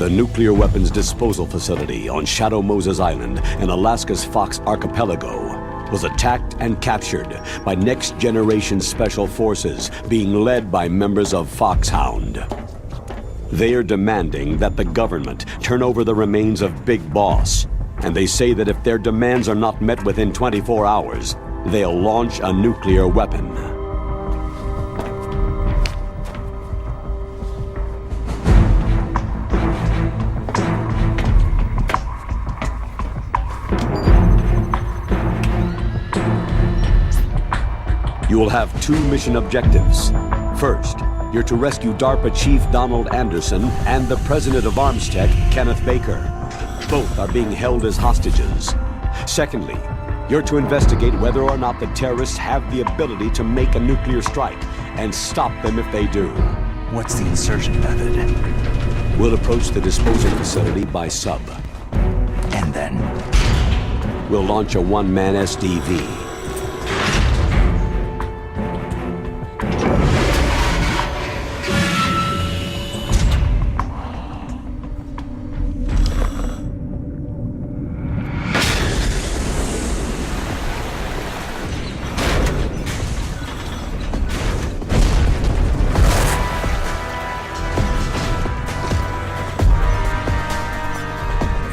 The nuclear weapons disposal facility on Shadow Moses Island in Alaska's Fox Archipelago was attacked and captured by next-generation special forces being led by members of Foxhound. They are demanding that the government turn over the remains of Big Boss, and they say that if their demands are not met within 24 hours, they'll launch a nuclear weapon. You will have two mission objectives. First, you're to rescue DARPA Chief Donald Anderson and the President of Armstech, Kenneth Baker. Both are being held as hostages. Secondly, you're to investigate whether or not the terrorists have the ability to make a nuclear strike and stop them if they do. What's the insertion method? We'll approach the disposal facility by sub. And then? We'll launch a one-man SDV.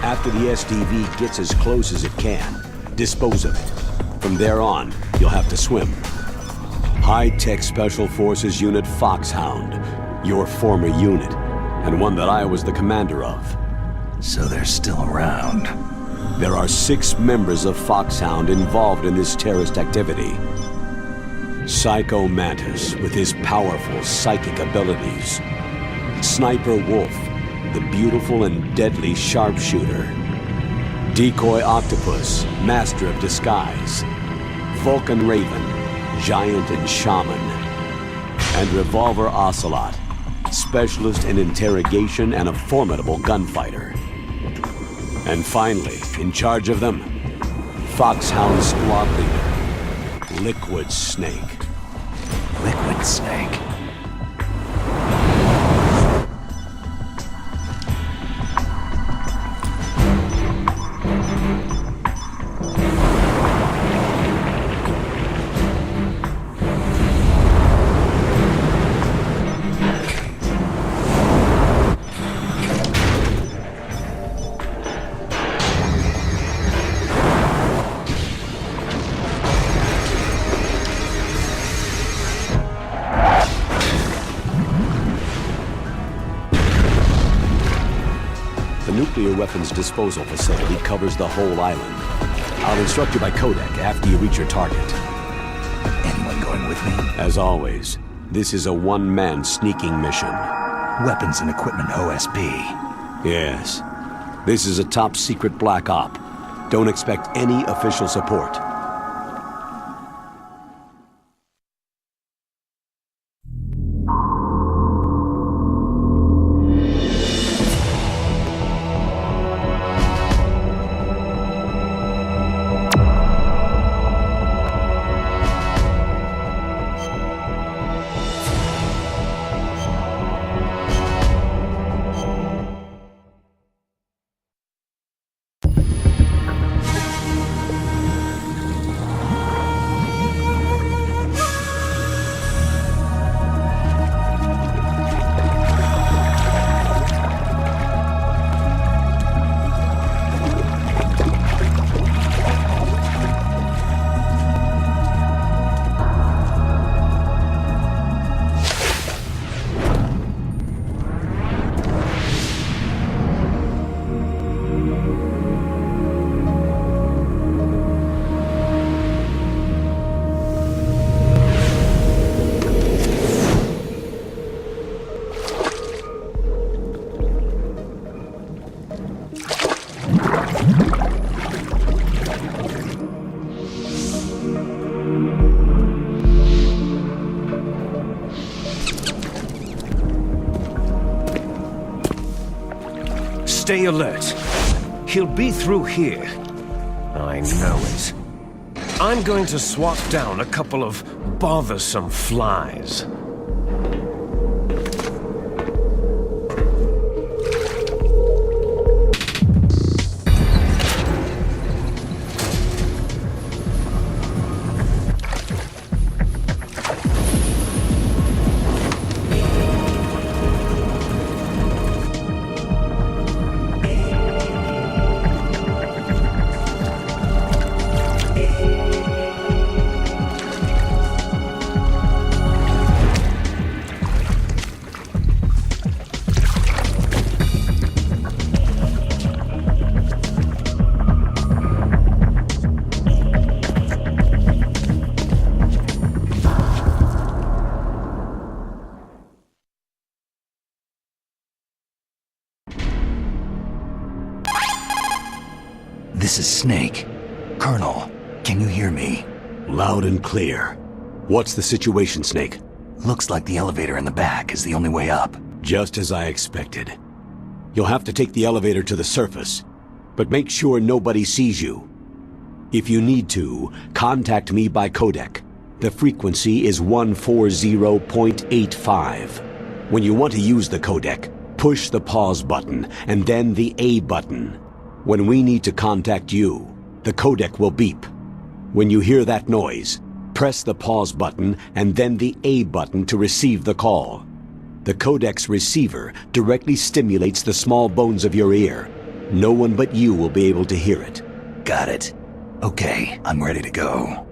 After the SDV gets as close as it can, dispose of it. From there on, you'll have to swim. High-tech Special Forces Unit Foxhound, your former unit, and one that I was the commander of. So they're still around. There are 6 members of Foxhound involved in this terrorist activity. Psycho Mantis, with his powerful psychic abilities. Sniper Wolf, the beautiful and deadly sharpshooter. Decoy Octopus, master of disguise. Vulcan Raven, giant and shaman. And Revolver Ocelot, specialist in interrogation and a formidable gunfighter. And finally, in charge of them, Foxhound squad leader, Liquid Snake. Liquid Snake? The nuclear weapons disposal facility covers the whole island. I'll instruct you by codec after you reach your target. Anyone going with me? As always, this is a one-man sneaking mission. Weapons and equipment OSP. Yes. This is a top-secret black op. Don't expect any official support. Stay alert. He'll be through here. I know it. I'm going to swat down a couple of bothersome flies. This is Snake. Colonel, can you hear me? Loud and clear. What's the situation, Snake? Looks like the elevator in the back is the only way up. Just as I expected. You'll have to take the elevator to the surface, but make sure nobody sees you. If you need to, contact me by codec. The frequency is 140.85. When you want to use the codec, push the pause button and then the A button. When we need to contact you, the codec will beep. When you hear that noise, press the pause button and then the A button to receive the call. The codec's receiver directly stimulates the small bones of your ear. No one but you will be able to hear it. Got it. Okay, I'm ready to go.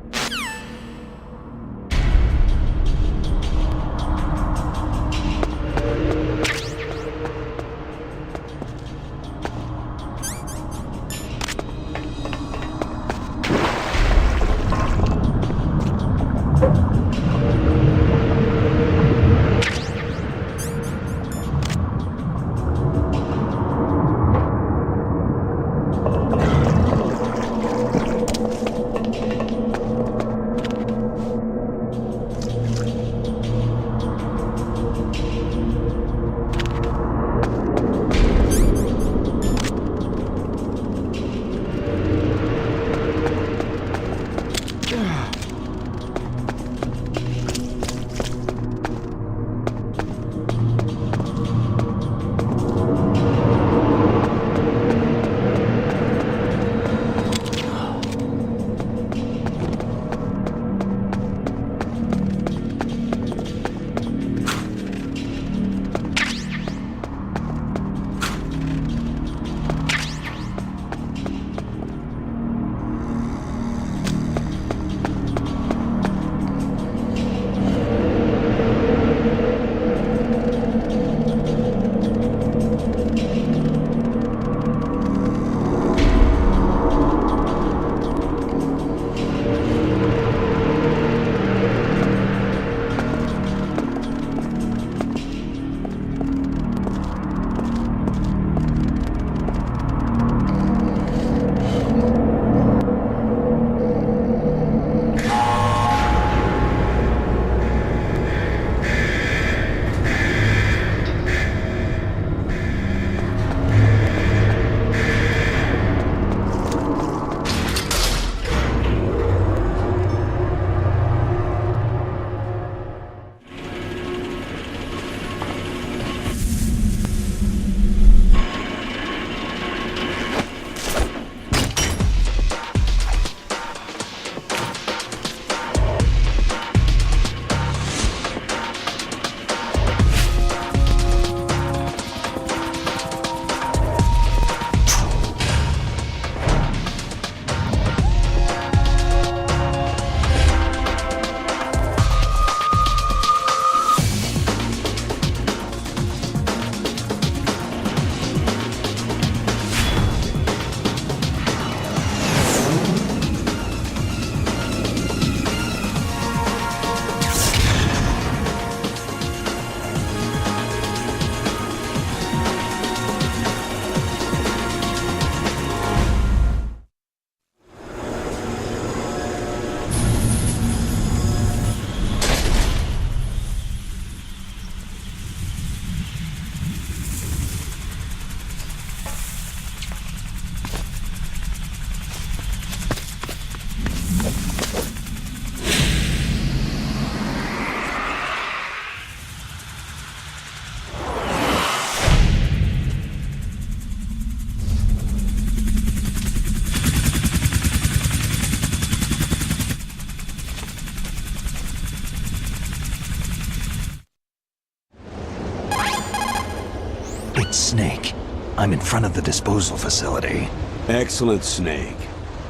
It's Snake. I'm in front of the disposal facility. Excellent, Snake.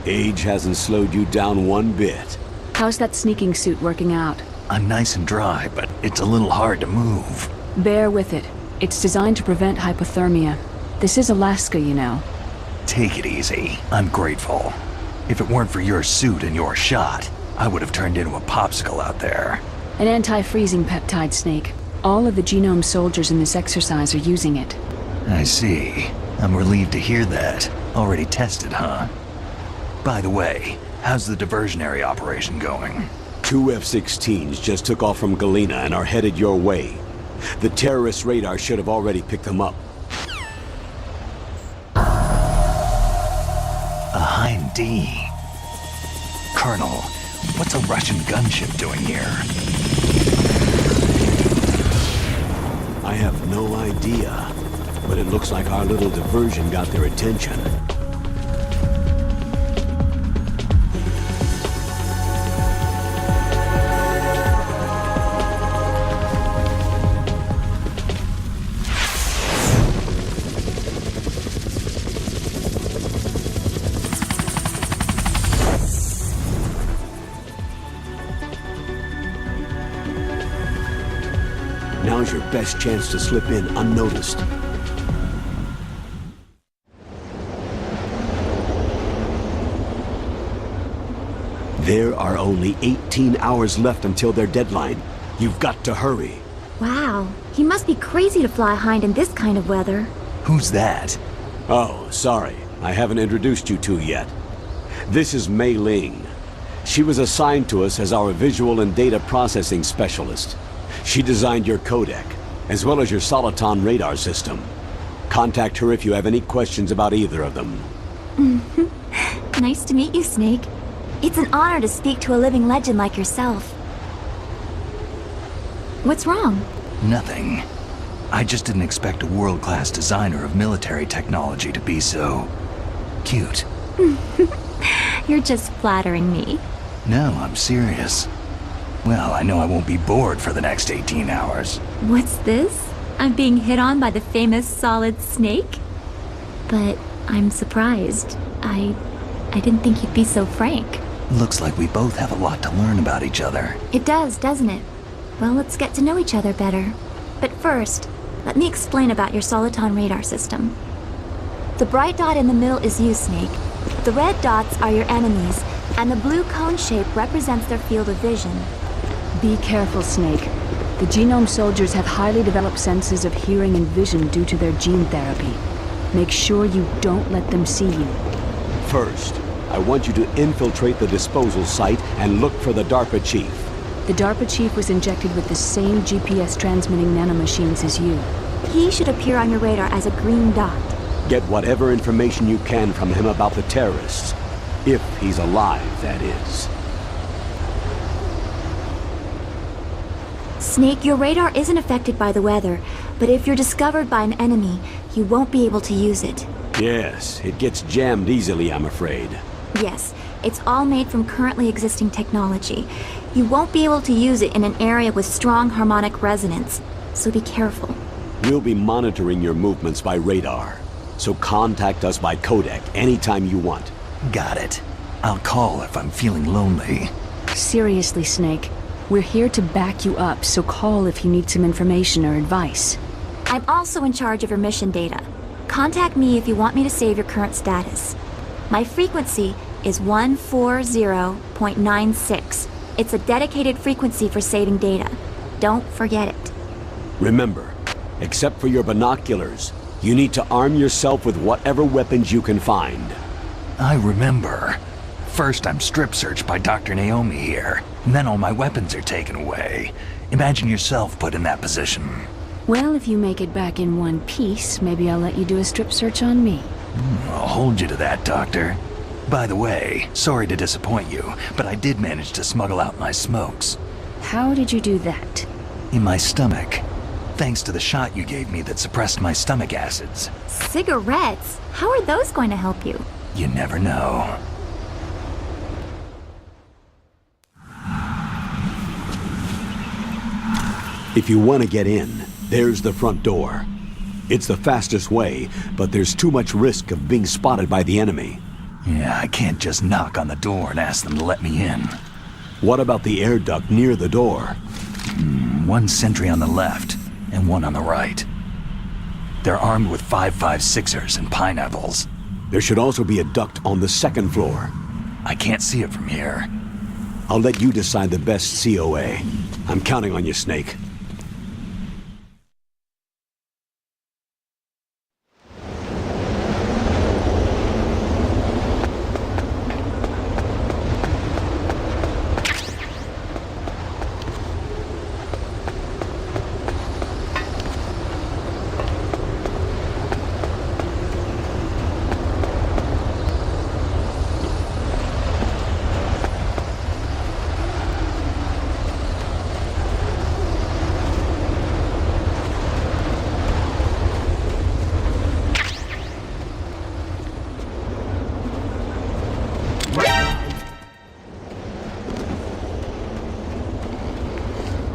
Age hasn't slowed you down one bit. How's that sneaking suit working out? I'm nice and dry, but it's a little hard to move. Bear with it. It's designed to prevent hypothermia. This is Alaska, you know. Take it easy. I'm grateful. If it weren't for your suit and your shot, I would have turned into a popsicle out there. An anti-freezing peptide, Snake. All of the genome soldiers in this exercise are using it. I see. I'm relieved to hear that. Already tested, huh? By the way, how's the diversionary operation going? 2 F-16s just took off from Galena and are headed your way. The terrorist radar should have already picked them up. A Hind D. Colonel, what's a Russian gunship doing here? I have no idea, but it looks like our little diversion got their attention. Now's your best chance to slip in unnoticed. There are only 18 hours left until their deadline. You've got to hurry. Wow, he must be crazy to fly Hind in this kind of weather. Who's that? Oh, sorry. I haven't introduced you two yet. This is Mei Ling. She was assigned to us as our visual and data processing specialist. She designed your codec, as well as your Soliton radar system. Contact her if you have any questions about either of them. Nice to meet you, Snake. It's an honor to speak to a living legend like yourself. What's wrong? Nothing. I just didn't expect a world-class designer of military technology to be so... cute. You're just flattering me. No, I'm serious. Well, I know I won't be bored for the next 18 hours. What's this? I'm being hit on by the famous Solid Snake? But I'm surprised. I didn't think you'd be so frank. Looks like we both have a lot to learn about each other. It does, doesn't it? Well, let's get to know each other better. But first, let me explain about your Soliton radar system. The bright dot in the middle is you, Snake. The red dots are your enemies, and the blue cone shape represents their field of vision. Be careful, Snake. The genome soldiers have highly developed senses of hearing and vision due to their gene therapy. Make sure you don't let them see you. First, I want you to infiltrate the disposal site and look for the DARPA chief. The DARPA chief was injected with the same GPS transmitting nanomachines as you. He should appear on your radar as a green dot. Get whatever information you can from him about the terrorists. If he's alive, that is. Snake, your radar isn't affected by the weather, but if you're discovered by an enemy, you won't be able to use it. Yes, it gets jammed easily, I'm afraid. Yes, it's all made from currently existing technology. You won't be able to use it in an area with strong harmonic resonance, so be careful. We'll be monitoring your movements by radar, so contact us by codec anytime you want. Got it. I'll call if I'm feeling lonely. Seriously, Snake. We're here to back you up, so call if you need some information or advice. I'm also in charge of your mission data. Contact me if you want me to save your current status. My frequency is 140.96. It's a dedicated frequency for saving data. Don't forget it. Remember, except for your binoculars, you need to arm yourself with whatever weapons you can find. I remember. First, I'm strip searched by Dr. Naomi here, and then all my weapons are taken away. Imagine yourself put in that position. Well, if you make it back in one piece, maybe I'll let you do a strip search on me. I'll hold you to that, Doctor. By the way, sorry to disappoint you, but I did manage to smuggle out my smokes. How did you do that? In my stomach. Thanks to the shot you gave me that suppressed my stomach acids. Cigarettes? How are those going to help you? You never know. If you want to get in, there's the front door. It's the fastest way, but there's too much risk of being spotted by the enemy. Yeah, I can't just knock on the door and ask them to let me in. What about the air duct near the door? One sentry on the left, and one on the right. They're armed with 5.56ers and pineapples. There should also be a duct on the second floor. I can't see it from here. I'll let you decide the best COA. I'm counting on you, Snake.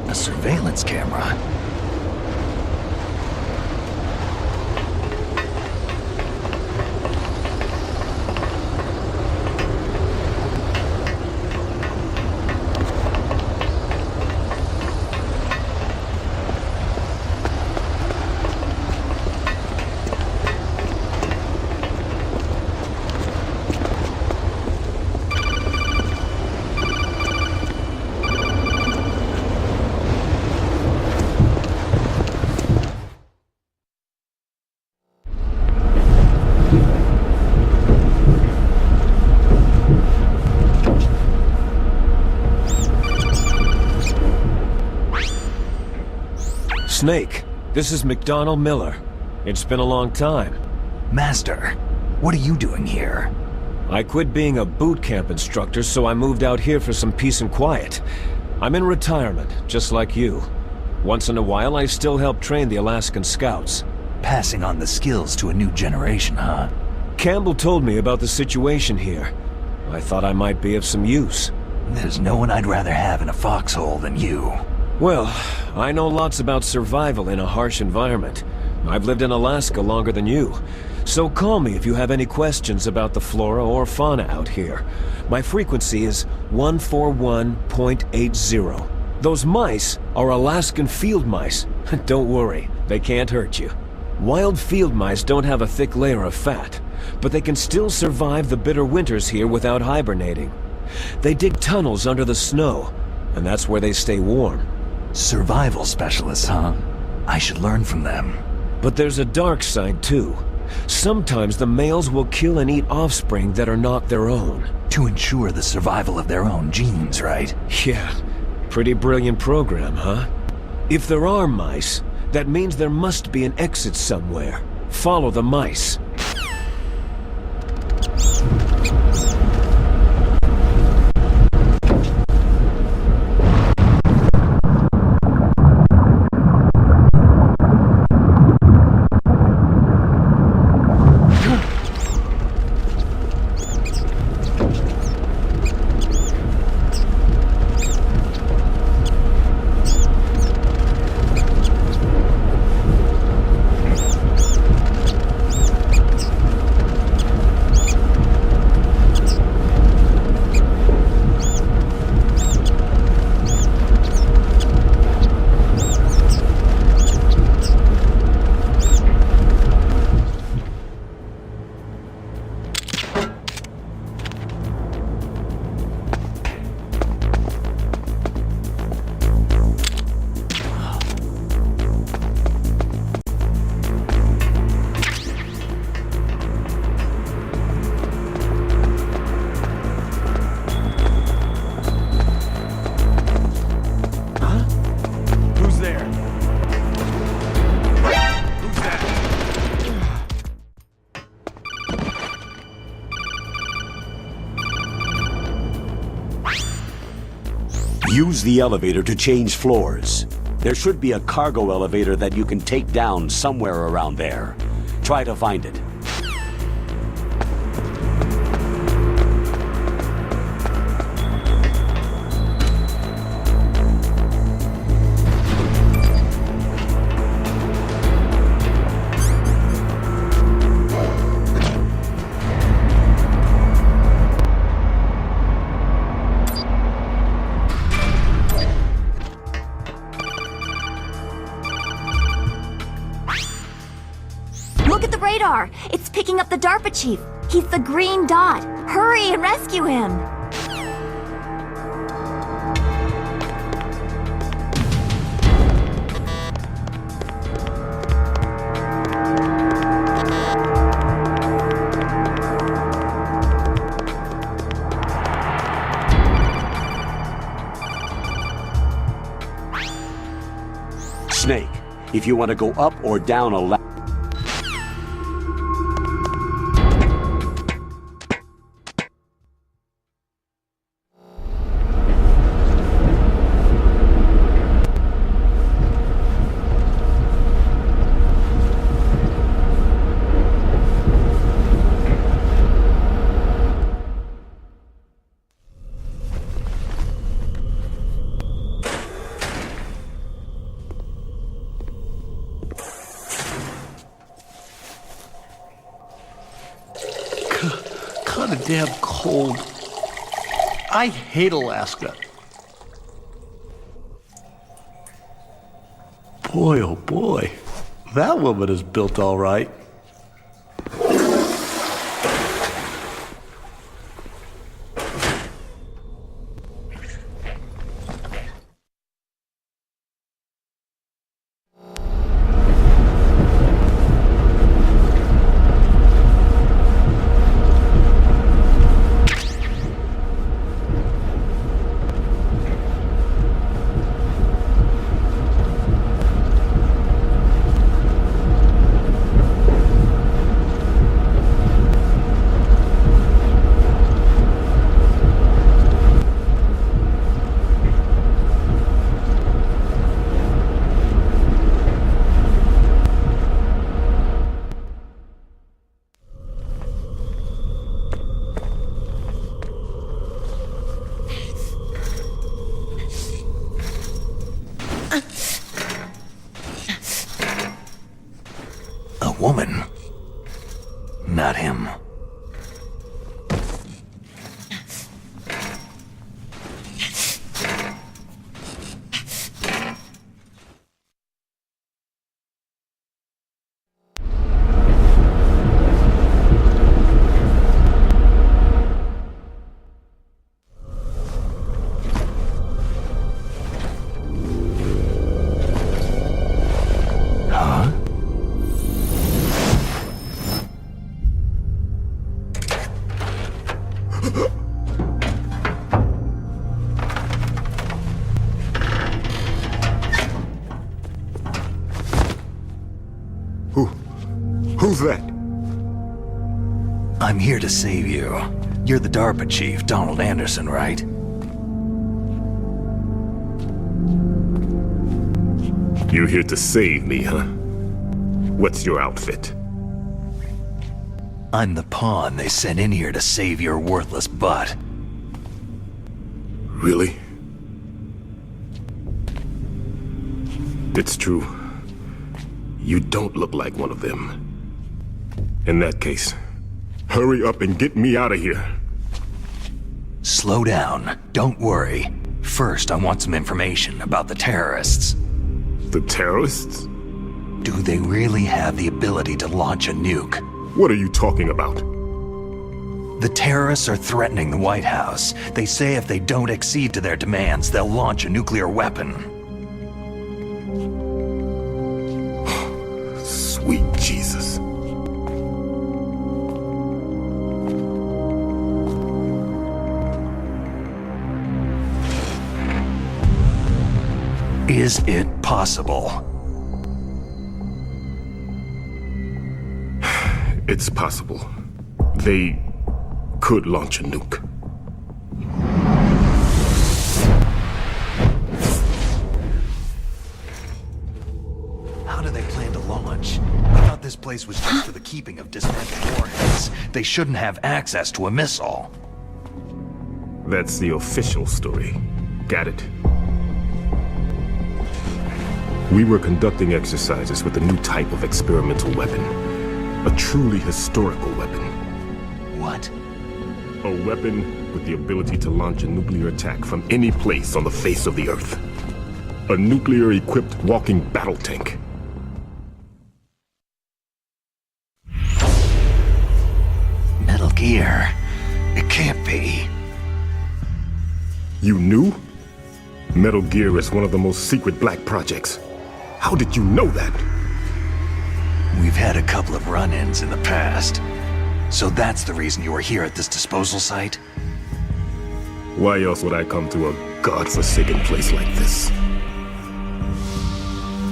A surveillance camera? Snake, this is McDonald Miller. It's been a long time. Master, what are you doing here? I quit being a boot camp instructor, so I moved out here for some peace and quiet. I'm in retirement, just like you. Once in a while, I still help train the Alaskan Scouts. Passing on the skills to a new generation, huh? Campbell told me about the situation here. I thought I might be of some use. There's no one I'd rather have in a foxhole than you. Well, I know lots about survival in a harsh environment. I've lived in Alaska longer than you. So call me if you have any questions about the flora or fauna out here. My frequency is 141.80. Those mice are Alaskan field mice. Don't worry, they can't hurt you. Wild field mice don't have a thick layer of fat, but they can still survive the bitter winters here without hibernating. They dig tunnels under the snow, and that's where they stay warm. Survival specialists, huh? I should learn from them. But there's a dark side, too. Sometimes the males will kill and eat offspring that are not their own. To ensure the survival of their own genes, right? Yeah, pretty brilliant program, huh? If there are mice, that means there must be an exit somewhere. Follow the mice. Use the elevator to change floors. There should be a cargo elevator that you can take down somewhere around there. Try to find it. Look at the radar! It's picking up the DARPA chief! He's the green dot! Hurry and rescue him! Snake, if you want to go up or down a ladder. damn cold. I hate Alaska. Boy, oh boy. That woman is built all right. A woman. Not him. Huh? Who's that? I'm here to save you. You're the DARPA chief, Donald Anderson, right? You're here to save me, huh? What's your outfit? I'm the pawn they sent in here to save your worthless butt. Really? It's true. You don't look like one of them. In that case, hurry up and get me out of here. Slow down. Don't worry. First, I want some information about the terrorists. The terrorists? Do they really have the ability to launch a nuke? What are you talking about? The terrorists are threatening the White House. They say if they don't accede to their demands, they'll launch a nuclear weapon. Sweet Jesus. Is it possible? It's possible. They could launch a nuke. How do they plan to launch? I thought this place was just for the keeping of dismantled warheads. They shouldn't have access to a missile. That's the official story. Got it? We were conducting exercises with a new type of experimental weapon. A truly historical weapon. What? A weapon with the ability to launch a nuclear attack from any place on the face of the Earth. A nuclear-equipped walking battle tank. Metal Gear. It can't be. You knew? Metal Gear is one of the most secret black projects. How did you know that? We've had a couple of run-ins in the past. So that's the reason you were here at this disposal site? Why else would I come to a godforsaken place like this?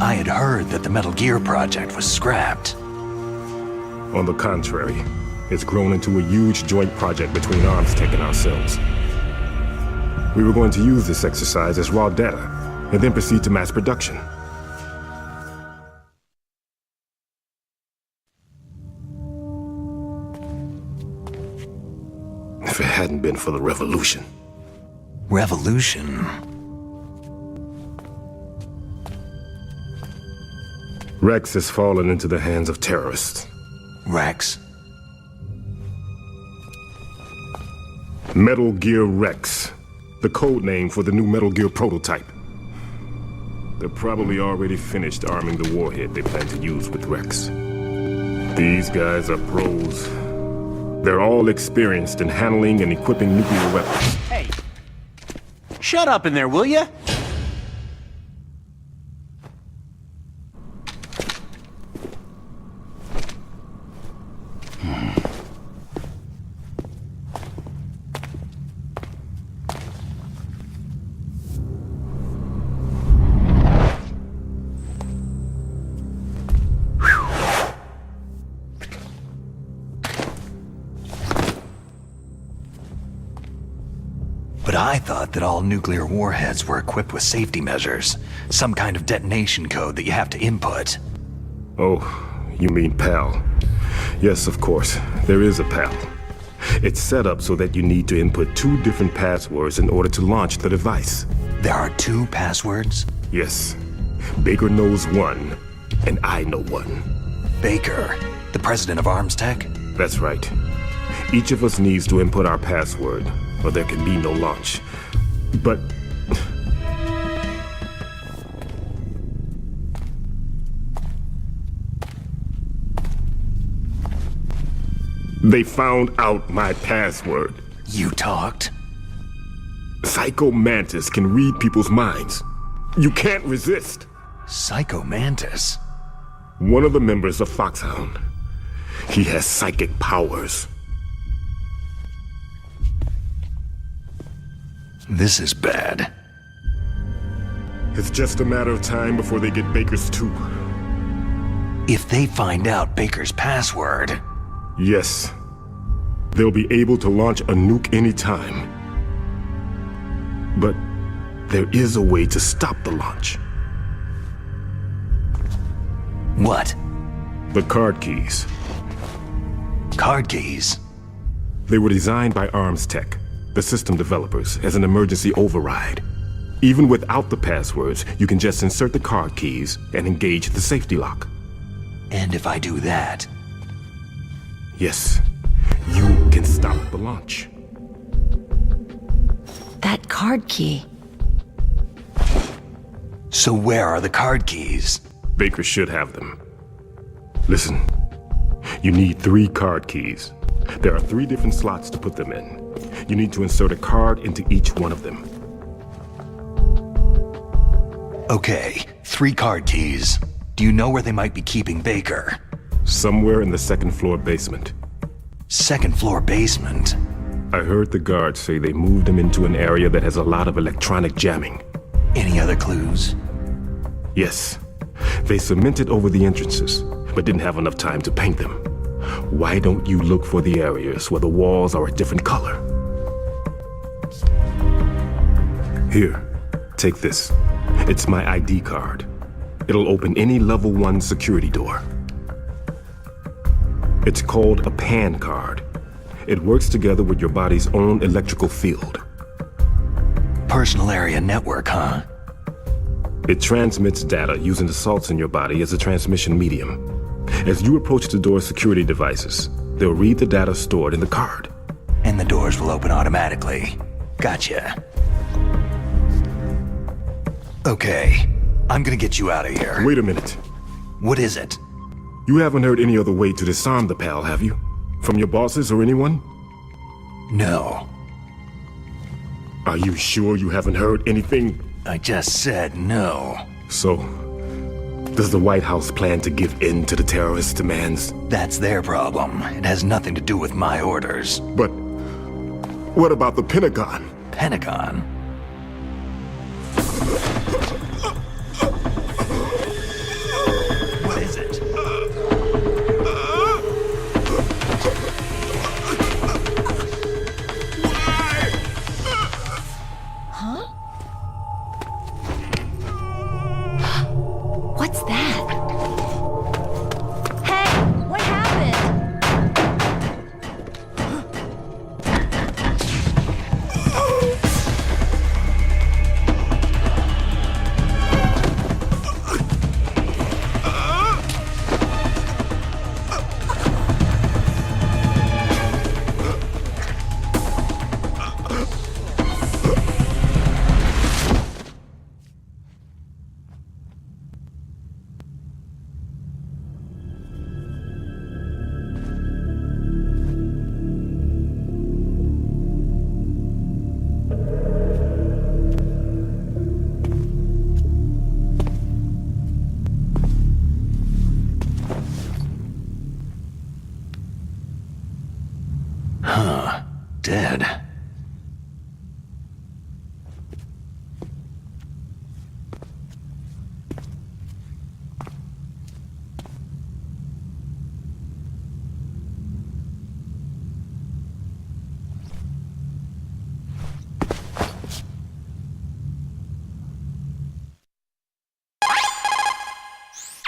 I had heard that the Metal Gear project was scrapped. On the contrary, it's grown into a huge joint project between Arms Tech and ourselves. We were going to use this exercise as raw data, and then proceed to mass production. If it hadn't been for the revolution. Revolution? Rex has fallen into the hands of terrorists. Rex? Metal Gear Rex, the code name for the new Metal Gear prototype. They're probably already finished arming the warhead they plan to use with Rex. These guys are pros. They're all experienced in handling and equipping nuclear weapons. Hey, shut up in there, will ya? But I thought that all nuclear warheads were equipped with safety measures. Some kind of detonation code that you have to input. Oh, you mean PAL. Yes, of course. There is a PAL. It's set up so that you need to input 2 different passwords in order to launch the device. There are 2 passwords? Yes. Baker knows one, and I know one. Baker, the president of Arms Tech? That's right. Each of us needs to input our password, or there can be no launch. But... they found out my password. You talked? Psycho Mantis can read people's minds. You can't resist. Psycho Mantis? One of the members of Foxhound. He has psychic powers. This is bad. It's just a matter of time before they get Baker's too. If they find out Baker's password... Yes. They'll be able to launch a nuke anytime. But there is a way to stop the launch. What? The card keys. Card keys? They were designed by Arms Tech, the system developers, as an emergency override. Even without the passwords, you can just insert the card keys and engage the safety lock. And if I do that... Yes, you can stop the launch. That card key. So where are the card keys? Baker should have them. Listen, you need 3 card keys. There are 3 different slots to put them in. You need to insert a card into each one of them. Okay, 3 card keys. Do you know where they might be keeping Baker? Somewhere in the 2nd floor basement. 2nd floor basement? I heard the guards say they moved him into an area that has a lot of electronic jamming. Any other clues? Yes. They cemented over the entrances, but didn't have enough time to paint them. Why don't you look for the areas where the walls are a different color? Here, take this. It's my ID card. It'll open any level 1 security door. It's called a PAN card. It works together with your body's own electrical field. Personal area network, huh? It transmits data using the salts in your body as a transmission medium. As you approach the door's security devices, they'll read the data stored in the card. And the doors will open automatically. Gotcha. Okay, I'm gonna get you out of here. Wait a minute. What is it? You haven't heard any other way to disarm the PAL, have you? From your bosses or anyone? No. Are you sure you haven't heard anything? I just said no. So, does the White House plan to give in to the terrorists' demands? That's their problem. It has nothing to do with my orders. But what about the Pentagon? Pentagon? What is it? What's that? Hey, what happened?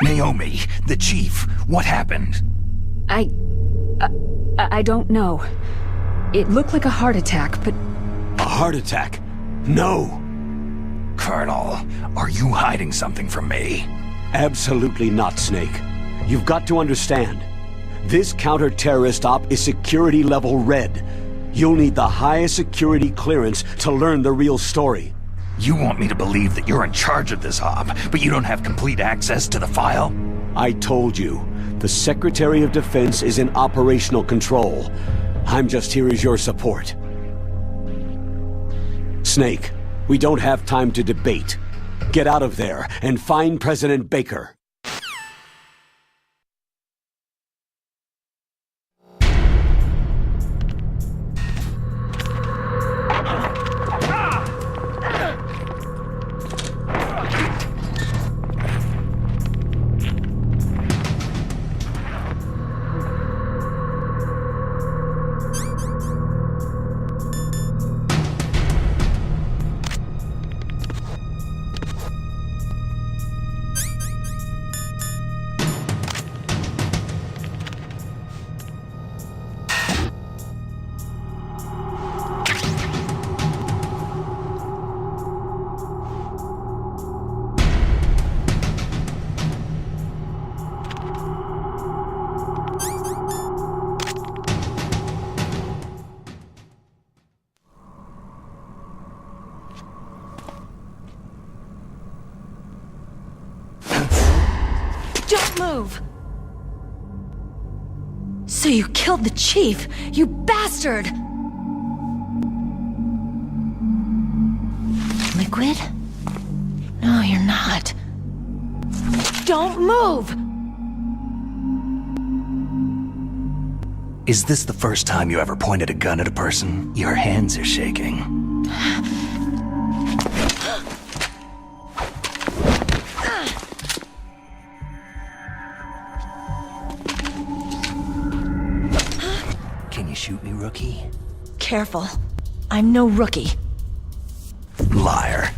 Naomi, the chief, what happened? I don't know. It looked like a heart attack, but... A heart attack? No! Colonel, are you hiding something from me? Absolutely not, Snake. You've got to understand. This counter-terrorist op is security level red. You'll need the highest security clearance to learn the real story. You want me to believe that you're in charge of this op, but you don't have complete access to the file? I told you. The Secretary of Defense is in operational control. I'm just here as your support. Snake, we don't have time to debate. Get out of there and find President Baker. Don't move! So you killed the chief, you bastard! Liquid? No, you're not. Don't move! Is this the first time you ever pointed a gun at a person? Your hands are shaking. Can you shoot me, rookie? Careful. I'm no rookie. Liar.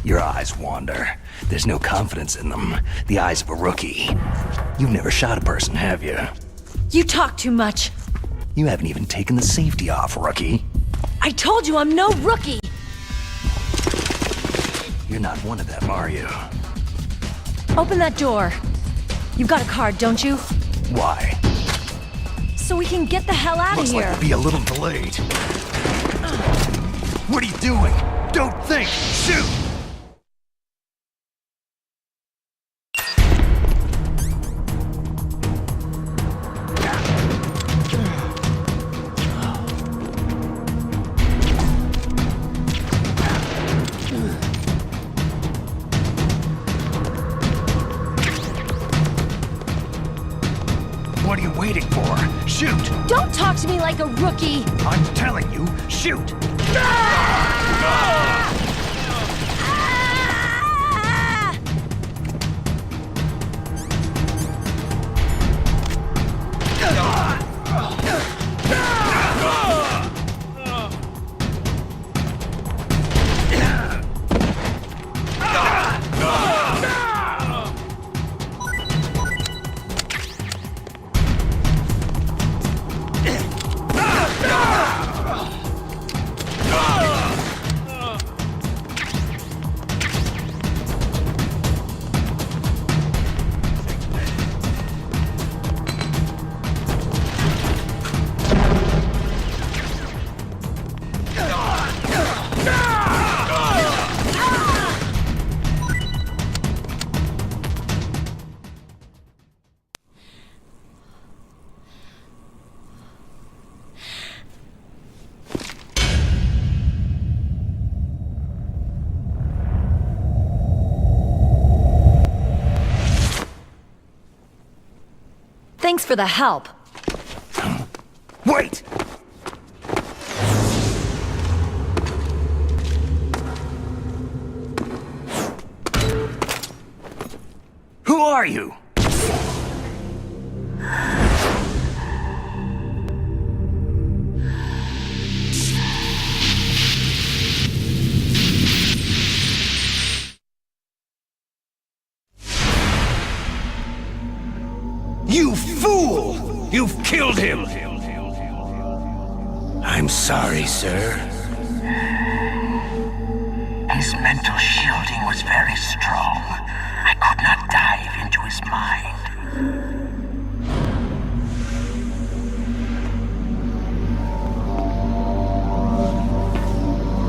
Your eyes wander. There's no confidence in them. The eyes of a rookie. You've never shot a person, have you? You talk too much. You haven't even taken the safety off, rookie. I told you I'm no rookie! You're not one of them, are you? Open that door. You've got a card, don't you? Why? So we can get the hell out of Looks here. like we'll be a little delayed. What are you doing? Don't think! Shoot! What are you waiting for? Shoot! Don't talk to me like a rookie! I'm telling you, shoot! Thanks for the help. Wait! Who are you? You fool! You've killed him! I'm sorry, sir. His mental shielding was very strong. I could not dive into his mind.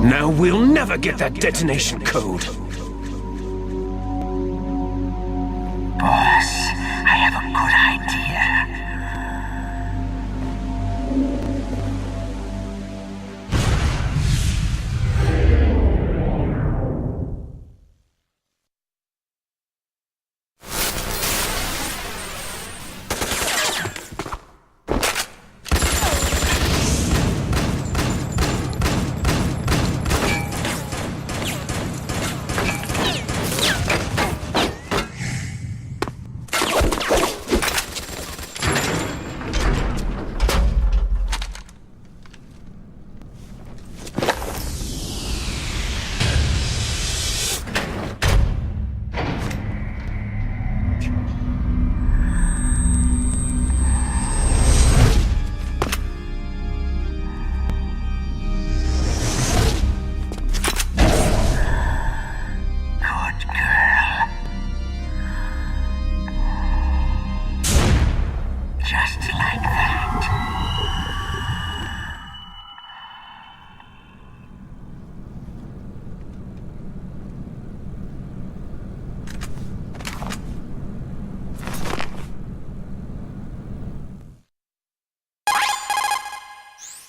Now we'll never get that detonation code. Boss, I have a good idea.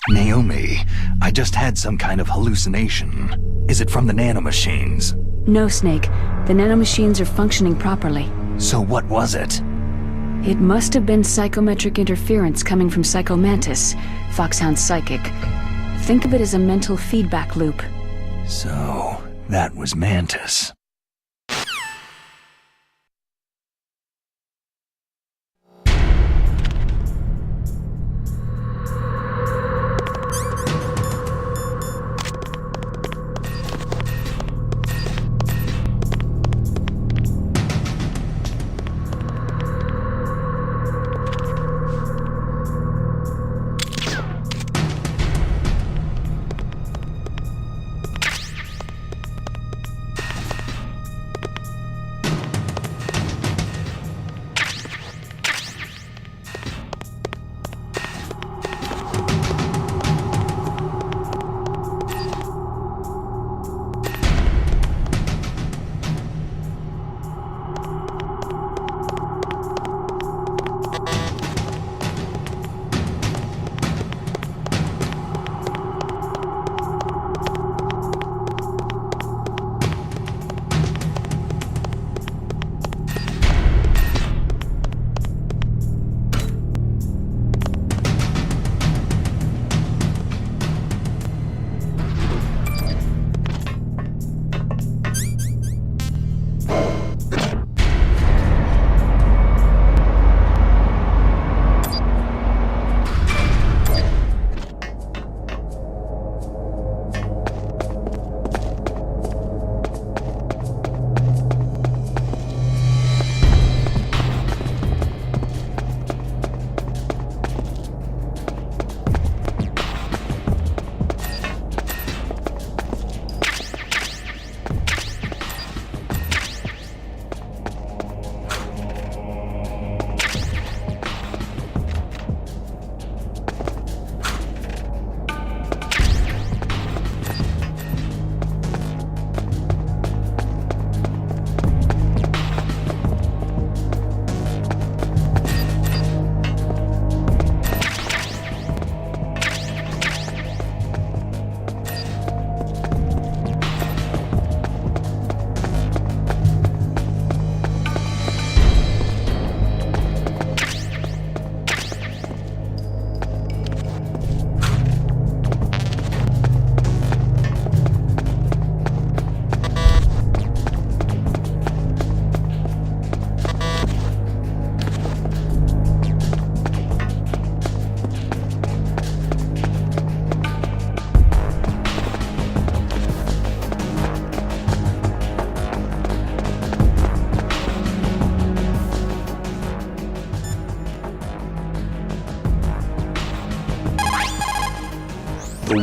Naomi, I just had some kind of hallucination. Is it from the nanomachines? No, Snake. The nanomachines are functioning properly. So what was it? It must have been psychometric interference coming from Psycho Mantis, Foxhound's psychic. Think of it as a mental feedback loop. So, that was Mantis.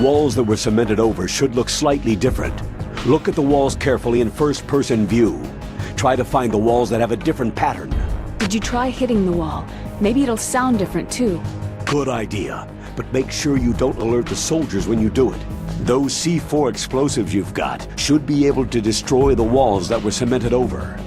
walls that were cemented over should look slightly different. Look at the walls carefully in first-person view. Try to find the walls that have a different pattern. Did you try hitting the wall? Maybe it'll sound different too. Good idea, but make sure you don't alert the soldiers when you do it. Those C4 explosives you've got should be able to destroy the walls that were cemented over.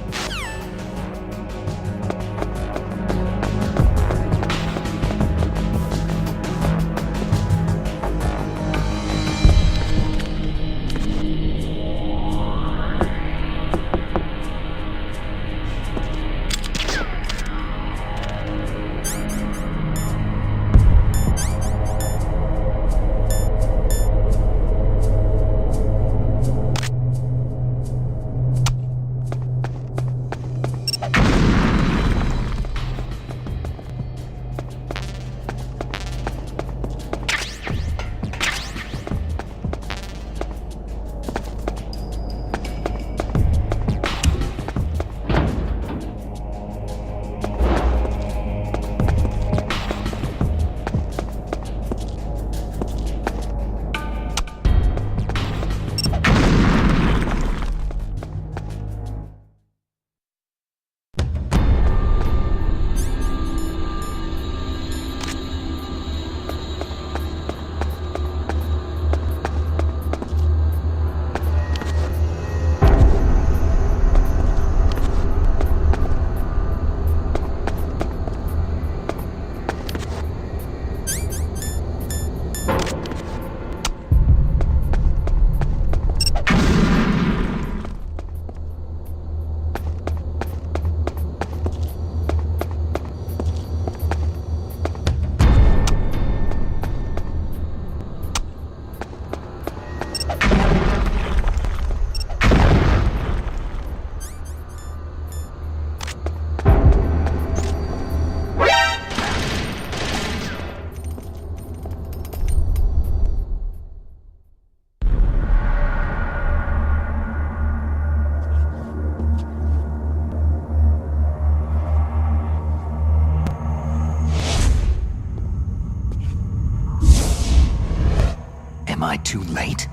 Am I too late?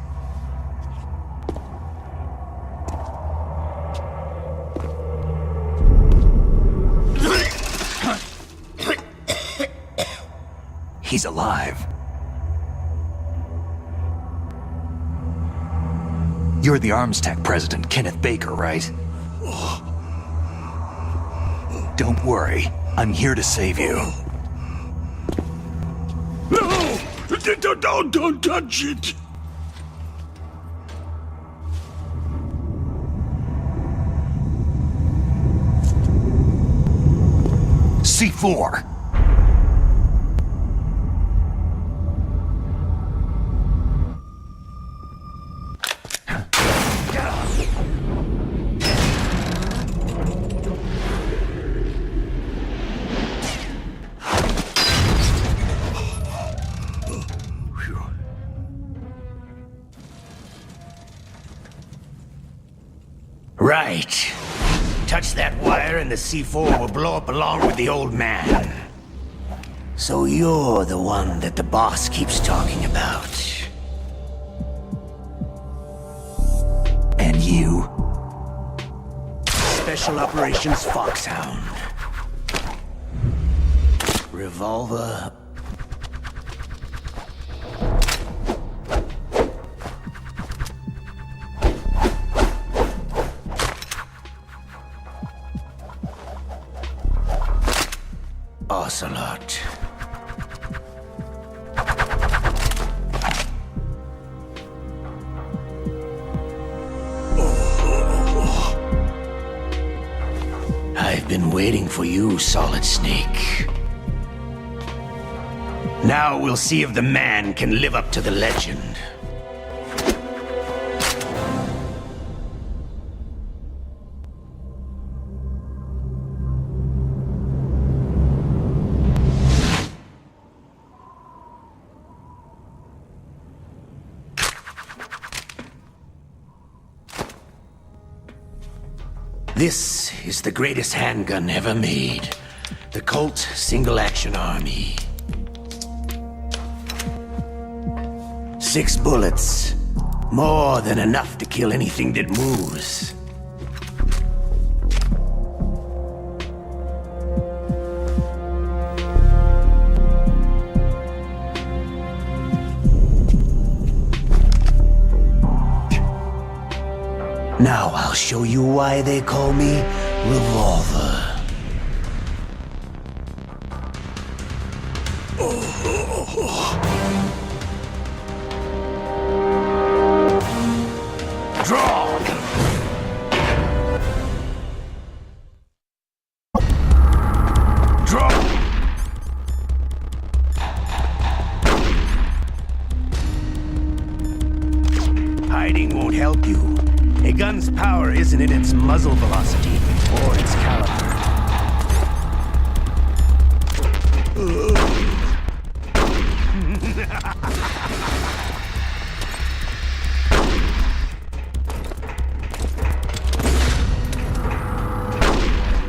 He's alive. You're the ArmsTech president, Kenneth Baker, right? Don't worry. I'm here to save you. No! Don't touch it! C4! Right. Touch that wire and the C4 will blow up along with the old man. So you're the one that the boss keeps talking about. And you? Special Operations Foxhound. Revolver. Ocelot. I've been waiting for you, Solid Snake. Now we'll see if the man can live up to the legend. This is the greatest handgun ever made. The Colt Single Action Army. 6 bullets. More than enough to kill anything that moves. Now I'll show you why they call me Revolver. Draw! Draw! Hiding won't help you. A gun's power isn't in its muzzle velocity or its caliber.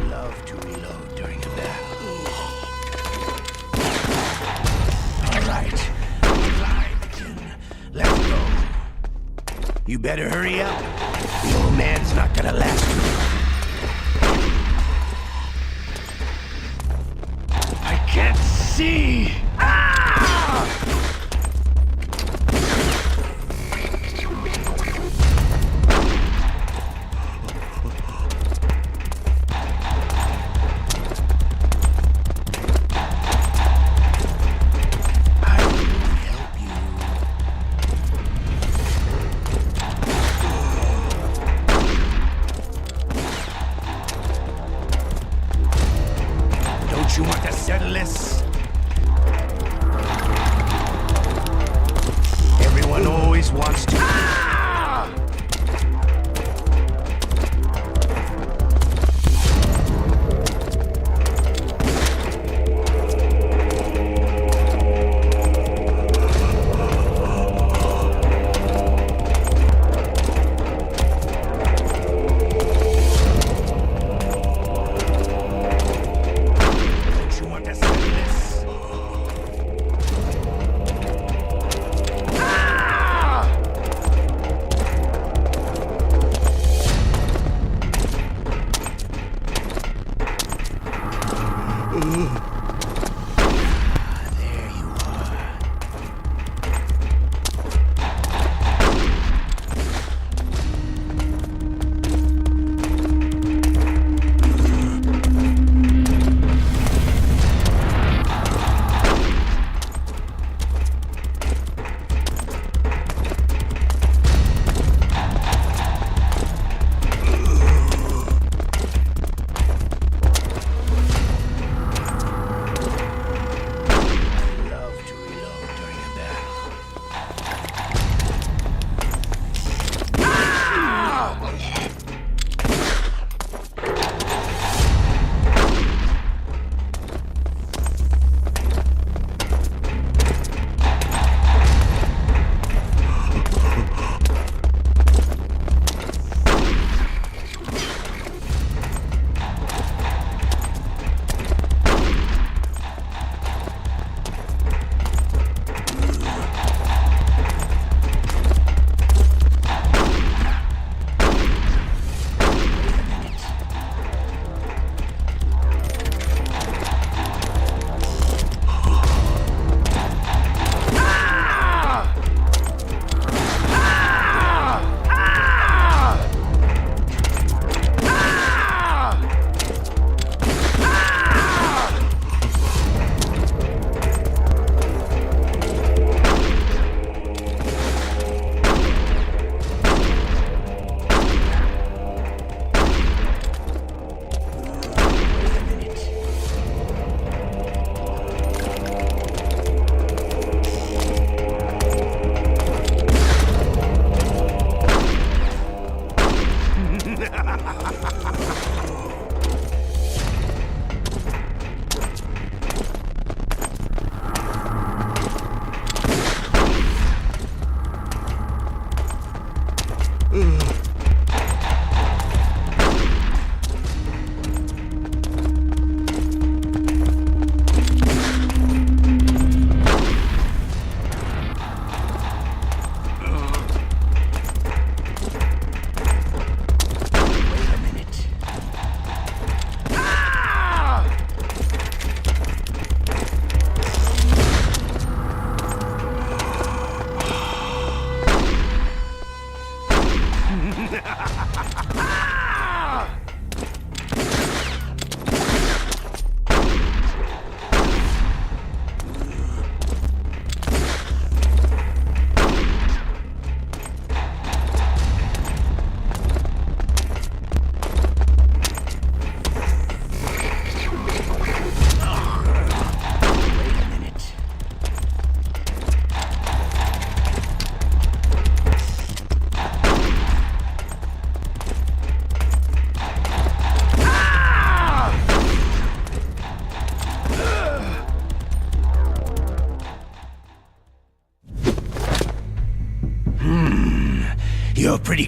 Love to reload during a battle. All right, let's go. You better hurry up. The old man's not gonna last long. I can't see! Ah! Don't you want to settle this? Everyone always wants to... Ah!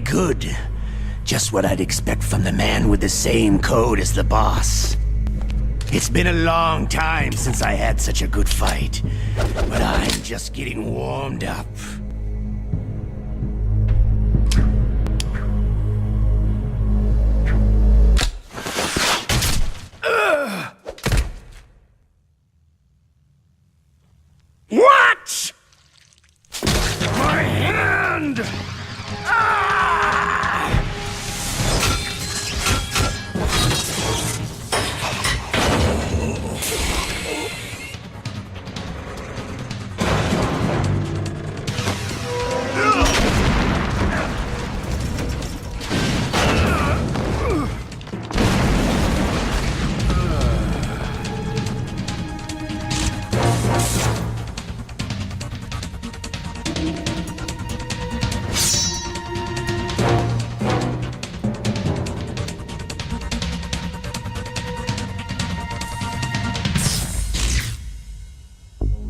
good. Just what I'd expect from the man with the same code as the boss. It's been a long time since I had such a good fight, but I'm just getting warmed up. What? My hand!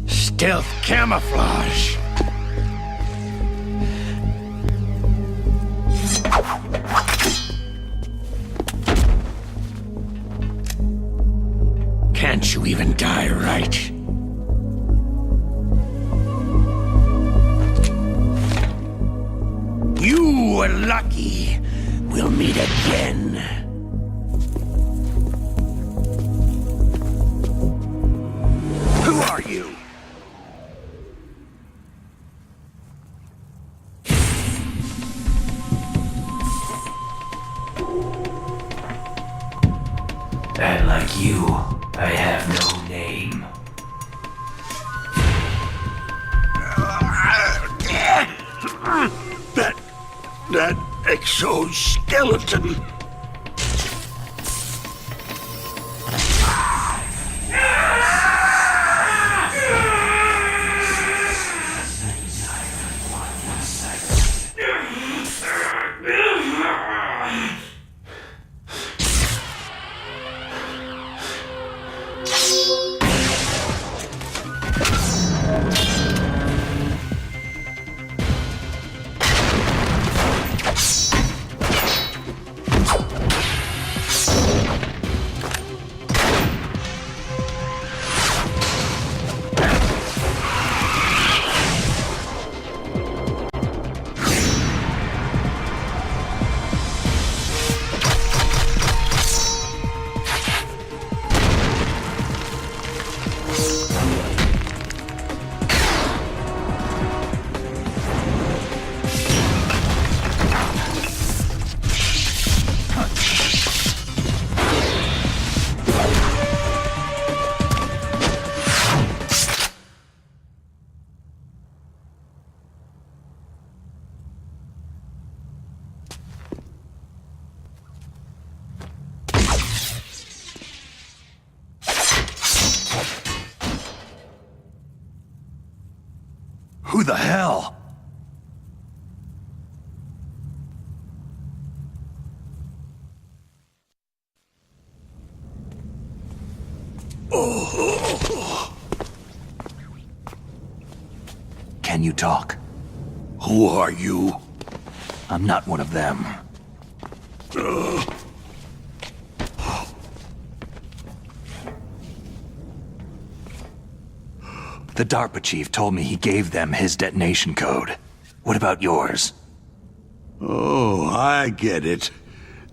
Stealth camouflage. Can't you even die right? You were lucky. We'll meet again. Who are you? And like you, I have no name. That exoskeleton. Who the hell? Can you talk? Who are you? I'm not one of them. The DARPA chief told me he gave them his detonation code. What about yours? Oh, I get it.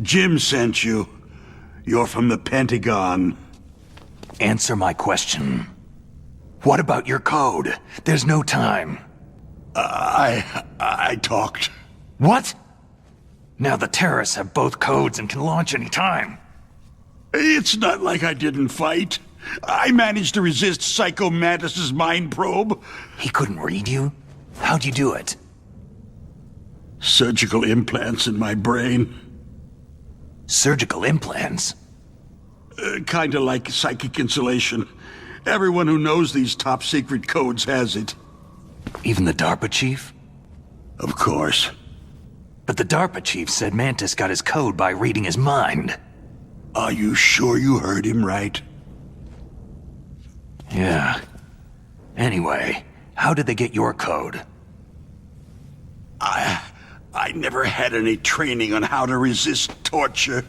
Jim sent you. You're from the Pentagon. Answer my question. What about your code? There's no time. I talked. What? Now the terrorists have both codes and can launch any time. It's not like I didn't fight. I managed to resist Psycho Mantis's mind probe. He couldn't read you? How'd you do it? Surgical implants in my brain. Surgical implants? Kinda like psychic insulation. Everyone who knows these top-secret codes has it. Even the DARPA chief? Of course. But the DARPA chief said Mantis got his code by reading his mind. Are you sure you heard him right? Yeah. Anyway, how did they get your code? I I never had any training on how to resist torture.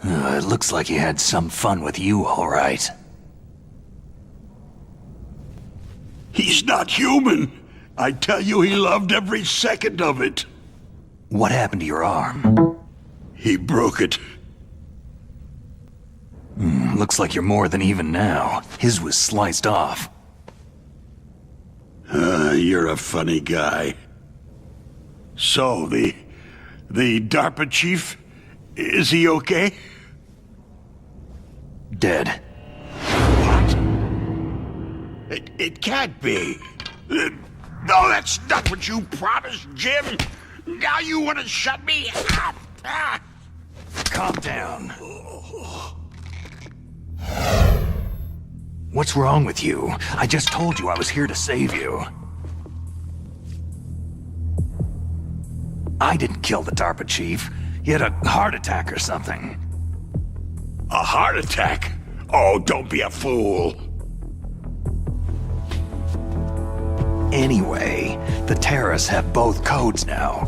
It looks like you had some fun with you, all right. He's not human. I tell you, he loved every second of it. What happened to your arm? He broke it. Looks like you're more than even now. His was sliced off. You're a funny guy. So, the DARPA chief, is he okay? Dead. What? It can't be. No, that's not what you promised, Jim. Now you want to shut me up. Calm down. What's wrong with you? I just told you I was here to save you. I didn't kill the DARPA chief. He had a heart attack or something. A heart attack? Oh, don't be a fool. Anyway, the terrorists have both codes now.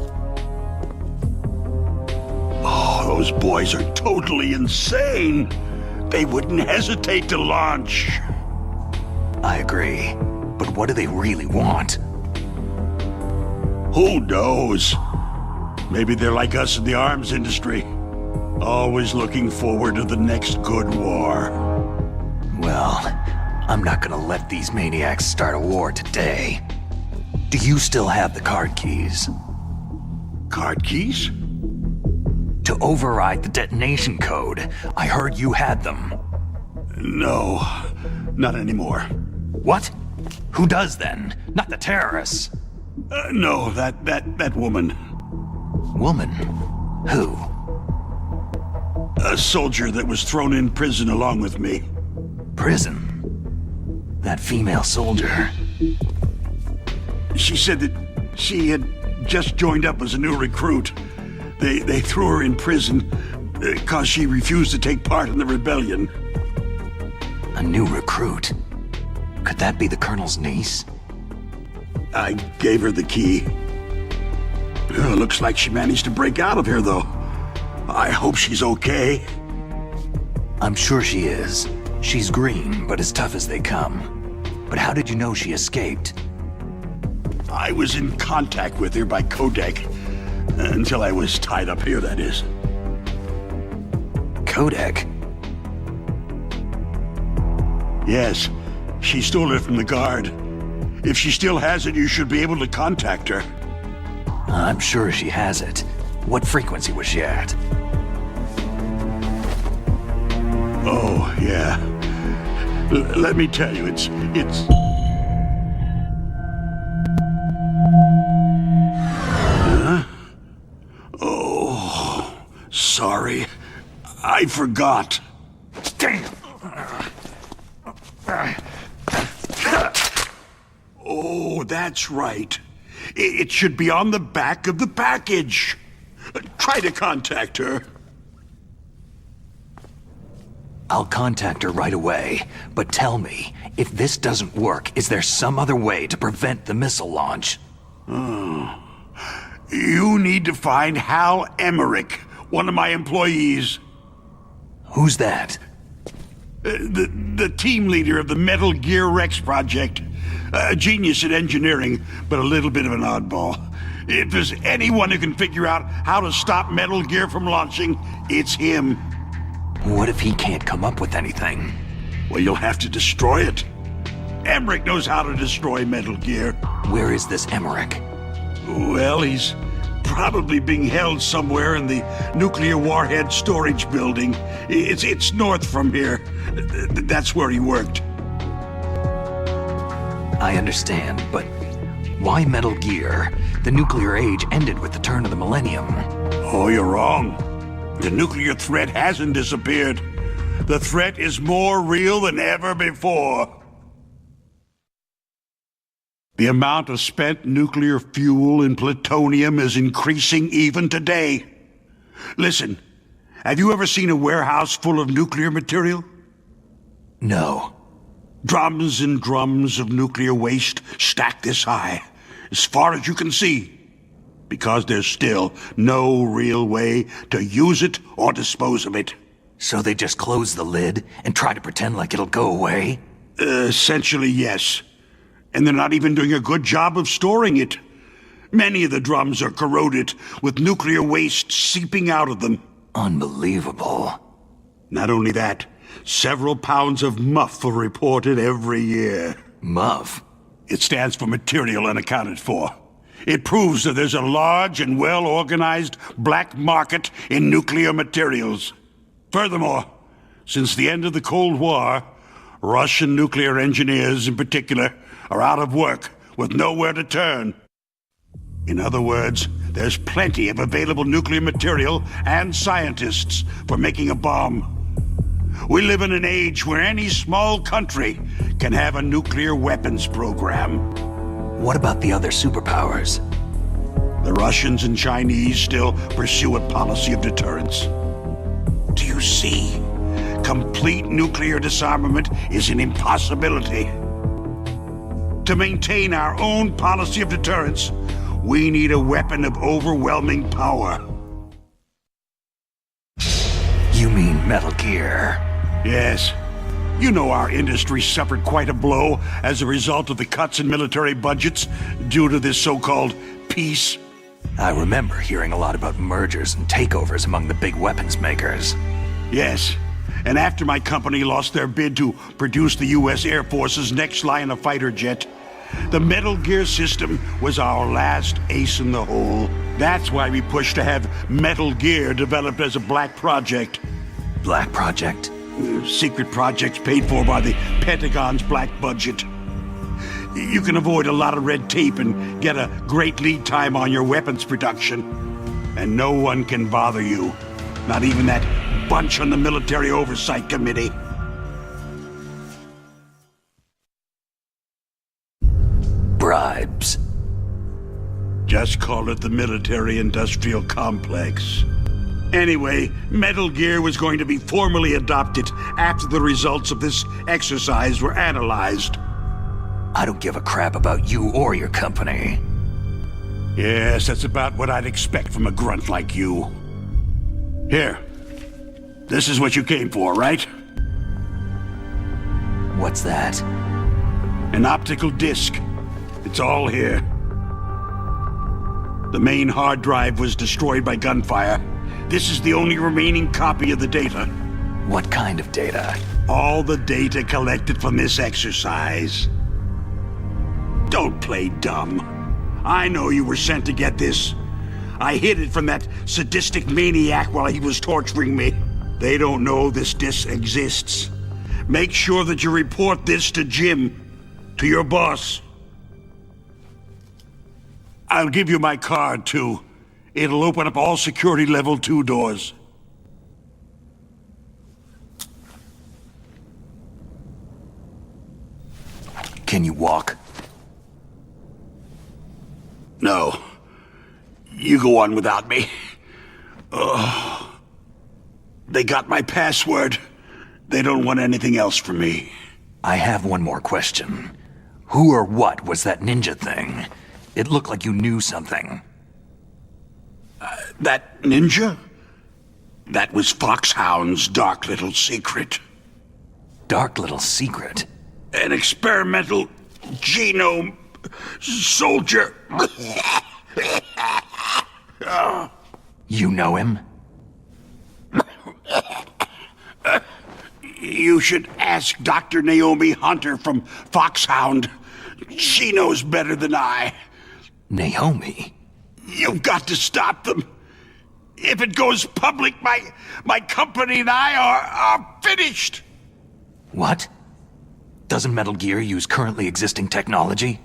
Oh, those boys are totally insane. They wouldn't hesitate to launch. I agree. But what do they really want? Who knows? Maybe they're like us in the arms industry. Always looking forward to the next good war. Well, I'm not gonna let these maniacs start a war today. Do you still have the card keys? Card keys? To override the detonation code. I heard you had them. No, not anymore. What? Who does then? Not the terrorists. No, that woman. Woman? Who? A soldier that was thrown in prison along with me. Prison? That female soldier. She said that she had just joined up as a new recruit. They threw her in prison because she refused to take part in the rebellion. A new recruit? Could that be the Colonel's niece? I gave her the key. Looks like she managed to break out of here, though. I hope she's okay. I'm sure she is. She's green, but as tough as they come. But how did you know she escaped? I was in contact with her by codec. Until I was tied up here, that is. Codec? Yes. She stole it from the guard. If she still has it, you should be able to contact her. I'm sure she has it. What frequency was she at? Oh, yeah. Let me tell you, it's... Huh? Oh, sorry. I forgot. Damn! Oh, that's right. It should be on the back of the package. Try to contact her. I'll contact her right away, but tell me, if this doesn't work, is there some other way to prevent the missile launch? You need to find Hal Emmerich, one of my employees. Who's that? The team leader of the Metal Gear Rex project. A genius at engineering, but a little bit of an oddball. If there's anyone who can figure out how to stop Metal Gear from launching, it's him. What if he can't come up with anything? Well, you'll have to destroy it. Emmerich knows how to destroy Metal Gear. Where is this Emmerich? Well, he's probably being held somewhere in the nuclear warhead storage building. It's north from here. That's where he worked. I understand, but why Metal Gear? The nuclear age ended with the turn of the millennium. Oh, you're wrong. The nuclear threat hasn't disappeared. The threat is more real than ever before. The amount of spent nuclear fuel and plutonium is increasing even today. Listen, have you ever seen a warehouse full of nuclear material? No. Drums and drums of nuclear waste stacked this high. as far as you can see, because there's still no real way to use it or dispose of it. So they just close the lid and try to pretend like it'll go away? Essentially, yes. And they're not even doing a good job of storing it. Many of the drums are corroded, with nuclear waste seeping out of them. Unbelievable. Not only that, several pounds of MUF are reported every year. MUF? It stands for Material Unaccounted For. It proves that there's a large and well-organized black market in nuclear materials. Furthermore, since the end of the Cold War, Russian nuclear engineers in particular are out of work with nowhere to turn. In other words, there's plenty of available nuclear material and scientists for making a bomb. We live in an age where any small country can have a nuclear weapons program. What about the other superpowers? The Russians and Chinese still pursue a policy of deterrence. Do you see? Complete nuclear disarmament is an impossibility. To maintain our own policy of deterrence, we need a weapon of overwhelming power. You mean Metal Gear? Yes. You know our industry suffered quite a blow as a result of the cuts in military budgets due to this so-called peace. I remember hearing a lot about mergers and takeovers among the big weapons makers. Yes. And after my company lost their bid to produce the U.S. Air Force's next line of fighter jet, the Metal Gear system was our last ace in the hole. That's why we pushed to have Metal Gear developed as a black project. Black project? Secret projects paid for by the Pentagon's black budget. You can avoid a lot of red tape and get a great lead time on your weapons production. And no one can bother you. Not even that bunch on the Military Oversight Committee. Bribes. Just call it the military-industrial complex. Anyway, Metal Gear was going to be formally adopted after the results of this exercise were analyzed. I don't give a crap about you or your company. Yes, that's about what I'd expect from a grunt like you. Here. This is what you came for, right? What's that? An optical disc. It's all here. The main hard drive was destroyed by gunfire. This is the only remaining copy of the data. What kind of data? All the data collected from this exercise. Don't play dumb. I know you were sent to get this. I hid it from that sadistic maniac while he was torturing me. They don't know this disc exists. Make sure that you report this to Jim, to your boss. I'll give you my card, too. It'll open up all security level 2 doors. Can you walk? No. You go on without me. They got my password. They don't want anything else from me. I have one more question. Who or what was that ninja thing? It looked like you knew something. That ninja? That was Foxhound's dark little secret. Dark little secret? An experimental genome soldier. You know him? You should ask Dr. Naomi Hunter from Foxhound. She knows better than I. Naomi? You've got to stop them. If it goes public, my company and I are finished. What? Doesn't Metal Gear use currently existing technology?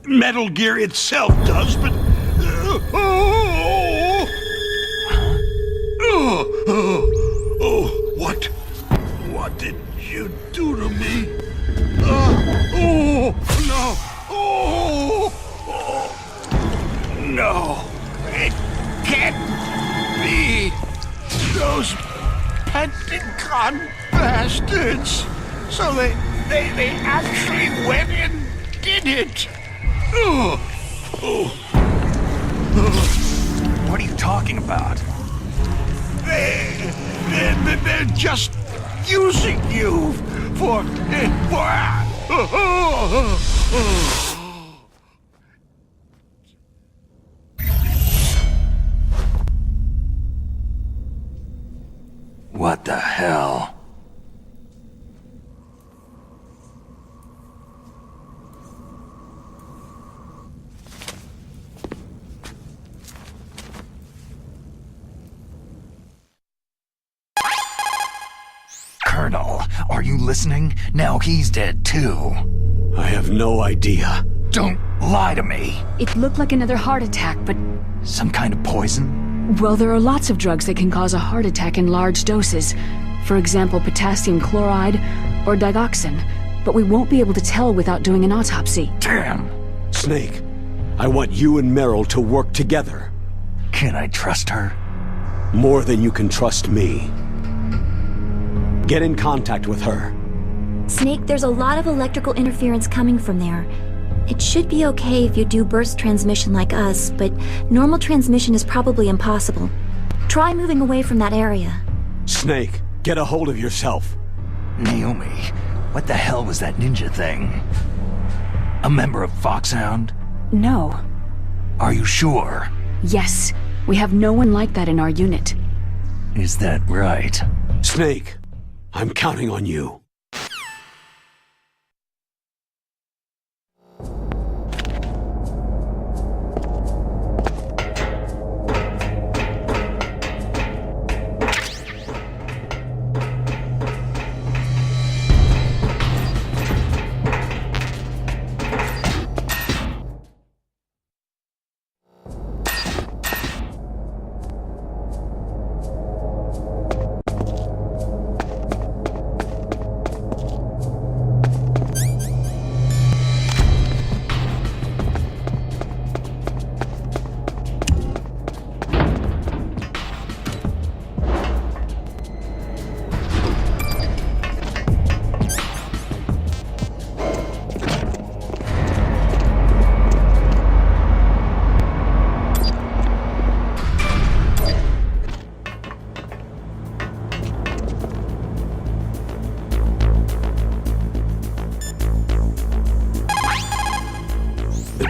Metal Gear itself does, but... What? What did you do to me? No. It can't be. Those Pentagon bastards. So they actually went and did it. What are you talking about? They're just using you for. What the hell? Colonel, are you listening? Now he's dead too. I have no idea. Don't lie to me. It looked like another heart attack, but... Some kind of poison? Well, there are lots of drugs that can cause a heart attack in large doses. For example, potassium chloride or digoxin. But we won't be able to tell without doing an autopsy. Damn. Snake, I want you and Meryl to work together. Can I trust her? More than you can trust me. Get in contact with her. Snake, there's a lot of electrical interference coming from there. It should be okay if you do burst transmission like us, but normal transmission is probably impossible. Try moving away from that area. Snake, get a hold of yourself. Naomi, what the hell was that ninja thing? A member of Foxhound? No. Are you sure? Yes. We have no one like that in our unit. Is that right? Snake, I'm counting on you.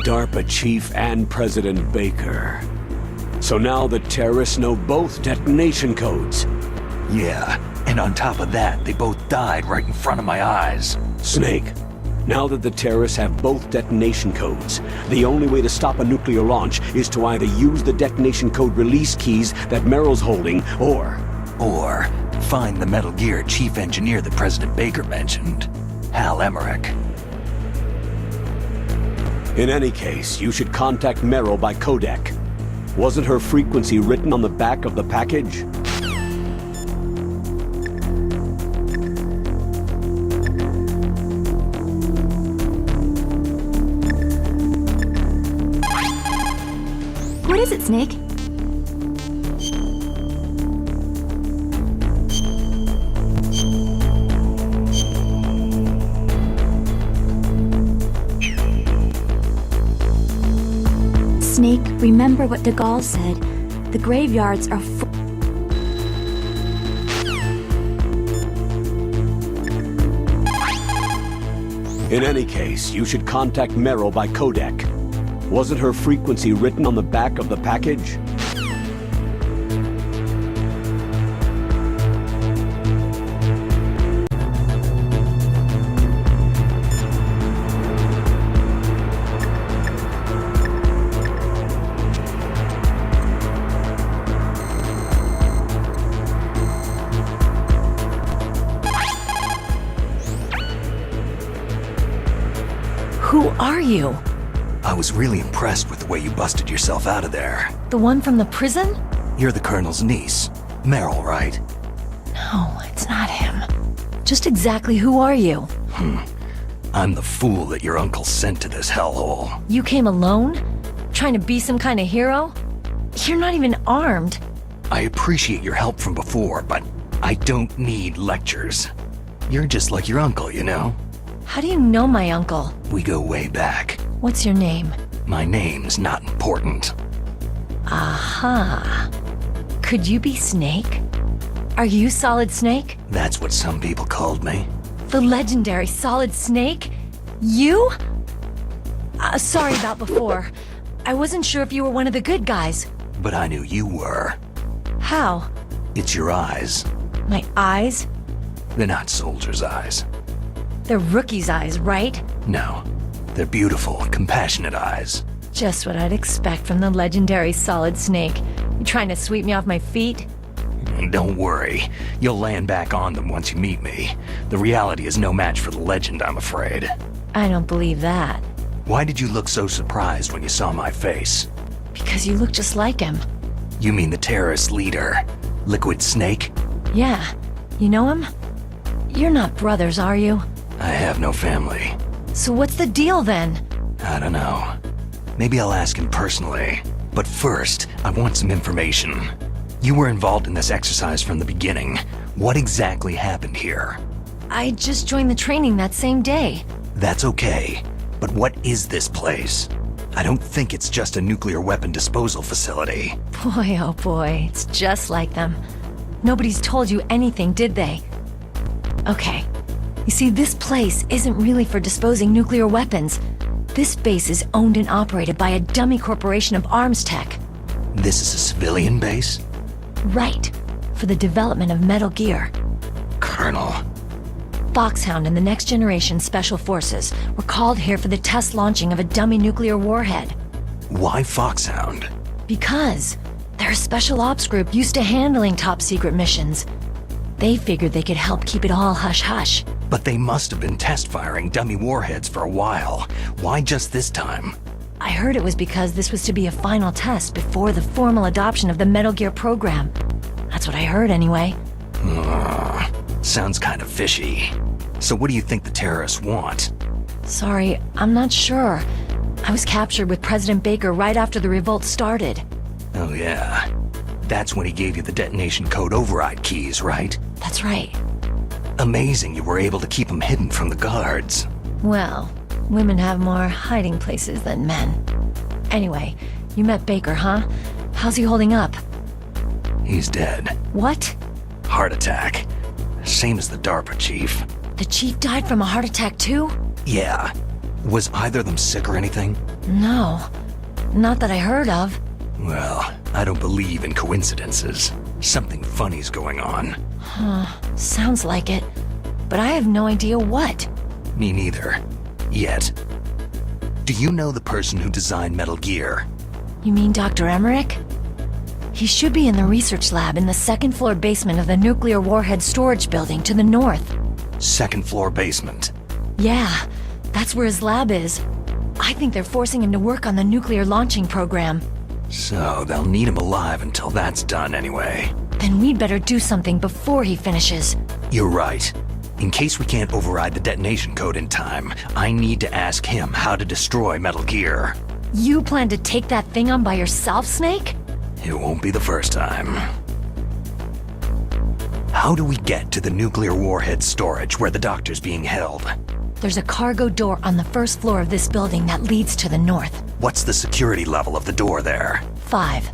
DARPA Chief and President Baker. So now the terrorists know both detonation codes. Yeah, and on top of that, they both died right in front of my eyes. Snake, now that the terrorists have both detonation codes, the only way to stop a nuclear launch is to either use the detonation code release keys that Meryl's holding, or find the Metal Gear chief engineer that President Baker mentioned, Hal Emmerich. In any case, you should contact Meryl by codec. Wasn't her frequency written on the back of the package? What is it, Snake? Snake, remember what de Gaulle said. The graveyards are full. In any case, you should contact Meryl by codec. Wasn't her frequency written on the back of the package? Who are you? I was really impressed with the way you busted yourself out of there. The one from the prison? You're the Colonel's niece, Meryl, right? No, it's not him. Just exactly who are you? I'm the fool that your uncle sent to this hellhole. You came alone? Trying to be some kind of hero? You're not even armed. I appreciate your help from before, but I don't need lectures. You're just like your uncle, you know? How do you know my uncle? We go way back. What's your name? My name's not important. Aha. Could you be Snake? Are you Solid Snake? That's what some people called me. The legendary Solid Snake? You? Sorry about before. I wasn't sure if you were one of the good guys. But I knew you were. How? It's your eyes. My eyes? They're not soldiers' eyes. They're rookie's eyes, right? No. They're beautiful, compassionate eyes. Just what I'd expect from the legendary Solid Snake. You trying to sweep me off my feet? Don't worry. You'll land back on them once you meet me. The reality is no match for the legend, I'm afraid. I don't believe that. Why did you look so surprised when you saw my face? Because you look just like him. You mean the terrorist leader, Liquid Snake? Yeah. You know him? You're not brothers, are you? I have no family. So what's the deal then? I don't know. Maybe I'll ask him personally. But first, I want some information. You were involved in this exercise from the beginning. What exactly happened here? I just joined the training that same day. That's okay. But what is this place? I don't think it's just a nuclear weapon disposal facility. Boy, oh boy, it's just like them. Nobody's told you anything, did they? Okay. You see, this place isn't really for disposing nuclear weapons. This base is owned and operated by a dummy corporation of arms tech. This is a civilian base? Right. For the development of Metal Gear. Colonel. Foxhound and the Next Generation Special Forces were called here for the test launching of a dummy nuclear warhead. Why Foxhound? Because they're a special ops group used to handling top-secret missions. They figured they could help keep it all hush-hush. But they must have been test-firing dummy warheads for a while. Why just this time? I heard it was because this was to be a final test before the formal adoption of the Metal Gear program. That's what I heard anyway. Sounds kind of fishy. So what do you think the terrorists want? Sorry, I'm not sure. I was captured with President Baker right after the revolt started. Oh yeah. That's when he gave you the detonation code override keys, right? That's right. Amazing you were able to keep them hidden from the guards. Well, women have more hiding places than men. Anyway, you met Baker, huh? How's he holding up? He's dead. What? Heart attack. Same as the DARPA chief. The chief died from a heart attack too? Yeah. Was either of them sick or anything? No. Not that I heard of. Well, I don't believe in coincidences. Something funny's going on. Huh. Sounds like it. But I have no idea what. Me neither. Yet. Do you know the person who designed Metal Gear? You mean Dr. Emmerich? He should be in the research lab in the second-floor basement of the nuclear warhead storage building to the north. Second-floor basement? Yeah, that's where his lab is. I think they're forcing him to work on the nuclear launching program. So they'll need him alive until that's done anyway. Then we'd better do something before he finishes. You're right. In case we can't override the detonation code in time, I need to ask him how to destroy Metal Gear. You plan to take that thing on by yourself, Snake? It won't be the first time. How do we get to the nuclear warhead storage where the doctor's being held? There's a cargo door on the first floor of this building that leads to the north. What's the security level of the door there? 5.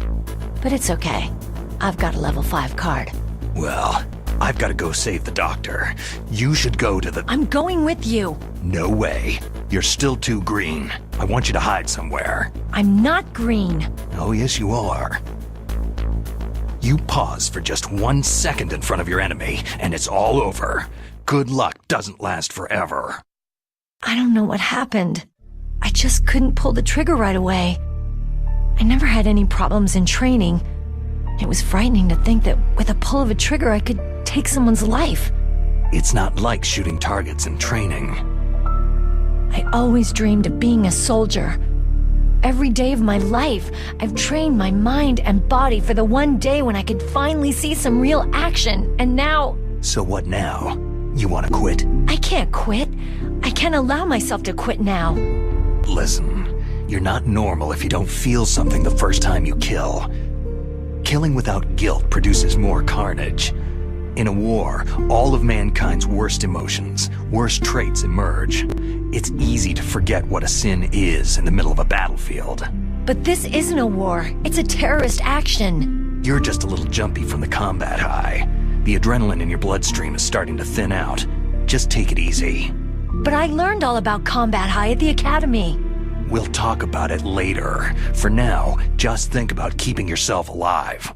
But it's okay. I've got a level 5 card. Well, I've got to go save the doctor. You should go to the... I'm going with you. No way. You're still too green. I want you to hide somewhere. I'm not green. Oh, yes, you are. You pause for just 1 second in front of your enemy, and it's all over. Good luck doesn't last forever. I don't know what happened. I just couldn't pull the trigger right away. I never had any problems in training. It was frightening to think that with a pull of a trigger I could take someone's life. It's not like shooting targets in training. I always dreamed of being a soldier. Every day of my life, I've trained my mind and body for the one day when I could finally see some real action, and now... So what now? You want to quit? I can't quit. I can't allow myself to quit now. Listen, you're not normal if you don't feel something the first time you kill. Killing without guilt produces more carnage. In a war, all of mankind's worst emotions, worst traits emerge. It's easy to forget what a sin is in the middle of a battlefield. But this isn't a war. It's a terrorist action. You're just a little jumpy from the combat high. The adrenaline in your bloodstream is starting to thin out. Just take it easy. But I learned all about combat high at the academy. We'll talk about it later. For now, just think about keeping yourself alive.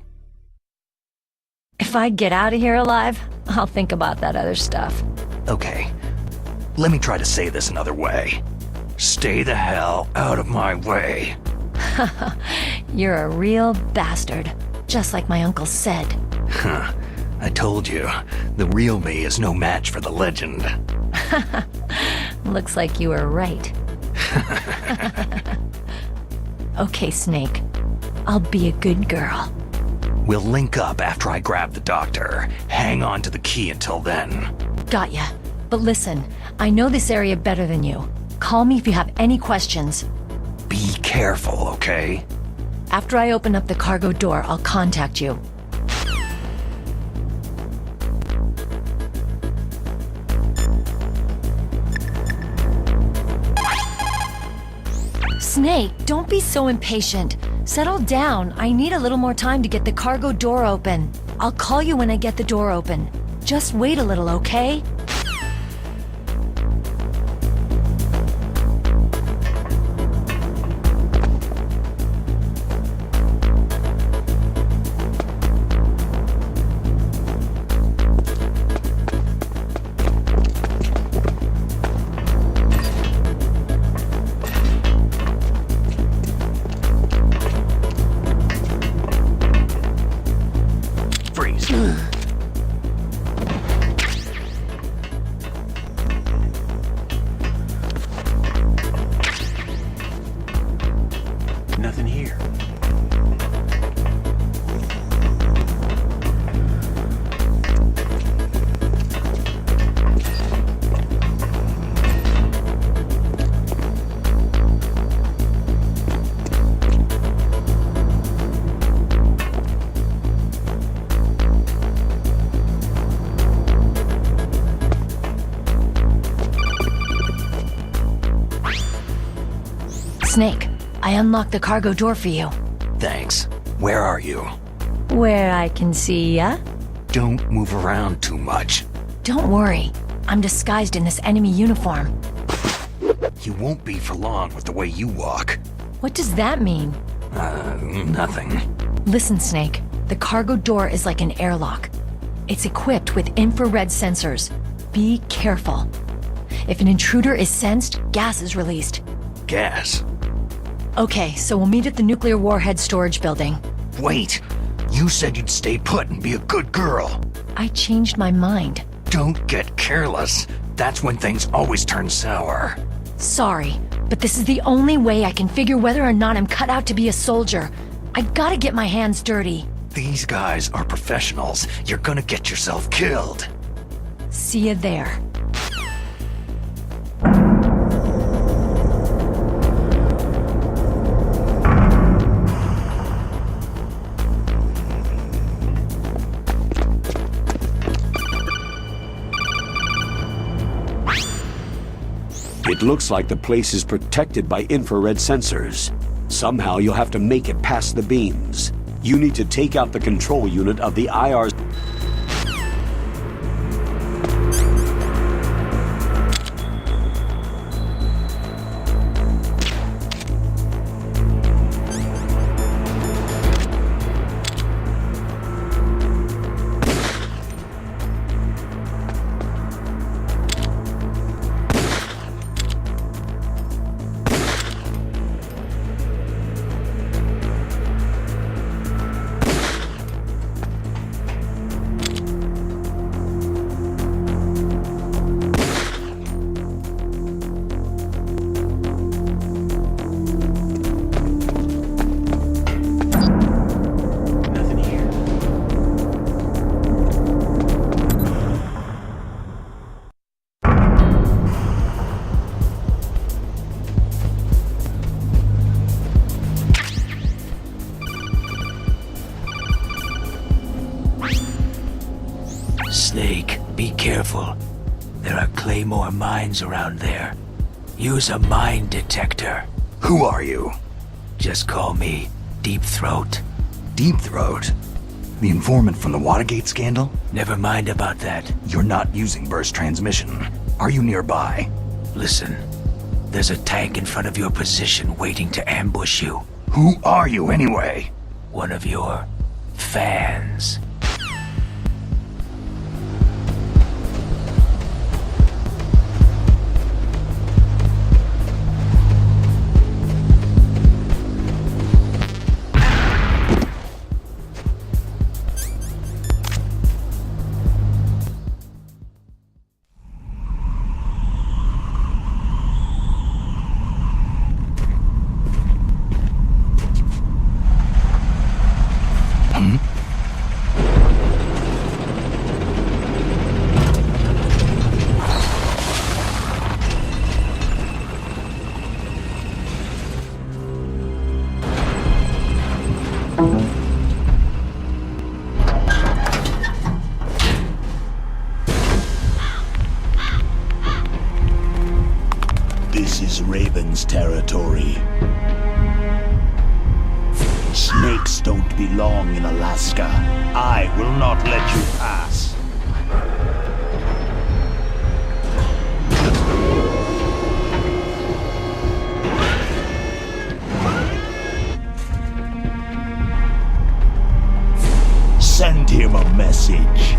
If I get out of here alive, I'll think about that other stuff. Okay, let me try to say this another way. Stay the hell out of my way. You're a real bastard, just like my uncle said. Huh. I told you, the real me is no match for the legend. Looks like you were right. Okay, Snake. I'll be a good girl. We'll link up after I grab the doctor. Hang on to the key until then. Got ya. But listen, I know this area better than you. Call me if you have any questions. Be careful, okay? After I open up the cargo door, I'll contact you. Snake, don't be so impatient. Settle down. I need a little more time to get the cargo door open. I'll call you when I get the door open. Just wait a little, okay? Nothing here. Snake, I unlocked the cargo door for you. Thanks. Where are you? Where I can see ya? Don't move around too much. Don't worry. I'm disguised in this enemy uniform. You won't be for long with the way you walk. What does that mean? Nothing. Listen, Snake. The cargo door is like an airlock. It's equipped with infrared sensors. Be careful. If an intruder is sensed, gas is released. Gas? Okay, so we'll meet at the nuclear warhead storage building. Wait! You said you'd stay put and be a good girl. I changed my mind. Don't get careless. That's when things always turn sour. Sorry, but this is the only way I can figure whether or not I'm cut out to be a soldier. I gotta get my hands dirty. These guys are professionals. You're gonna get yourself killed. See you there. It looks like the place is protected by infrared sensors. Somehow you'll have to make it past the beams. You need to take out the control unit of the IR... Snake, be careful. There are Claymore mines around there. Use a mine detector. Who are you? Just call me Deep Throat. Deep Throat? The informant from the Watergate scandal? Never mind about that. You're not using burst transmission. Are you nearby? Listen, there's a tank in front of your position waiting to ambush you. Who are you anyway? One of your fans. This is Raven's territory. Snakes don't belong in Alaska. I will not let you pass. Send him a message.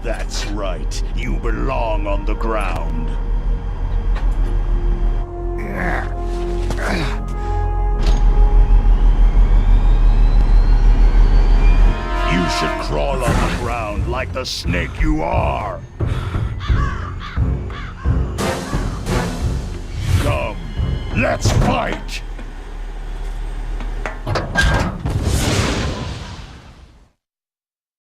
That's right. You belong on the ground. You should crawl on the ground like the snake you are. Come, let's fight!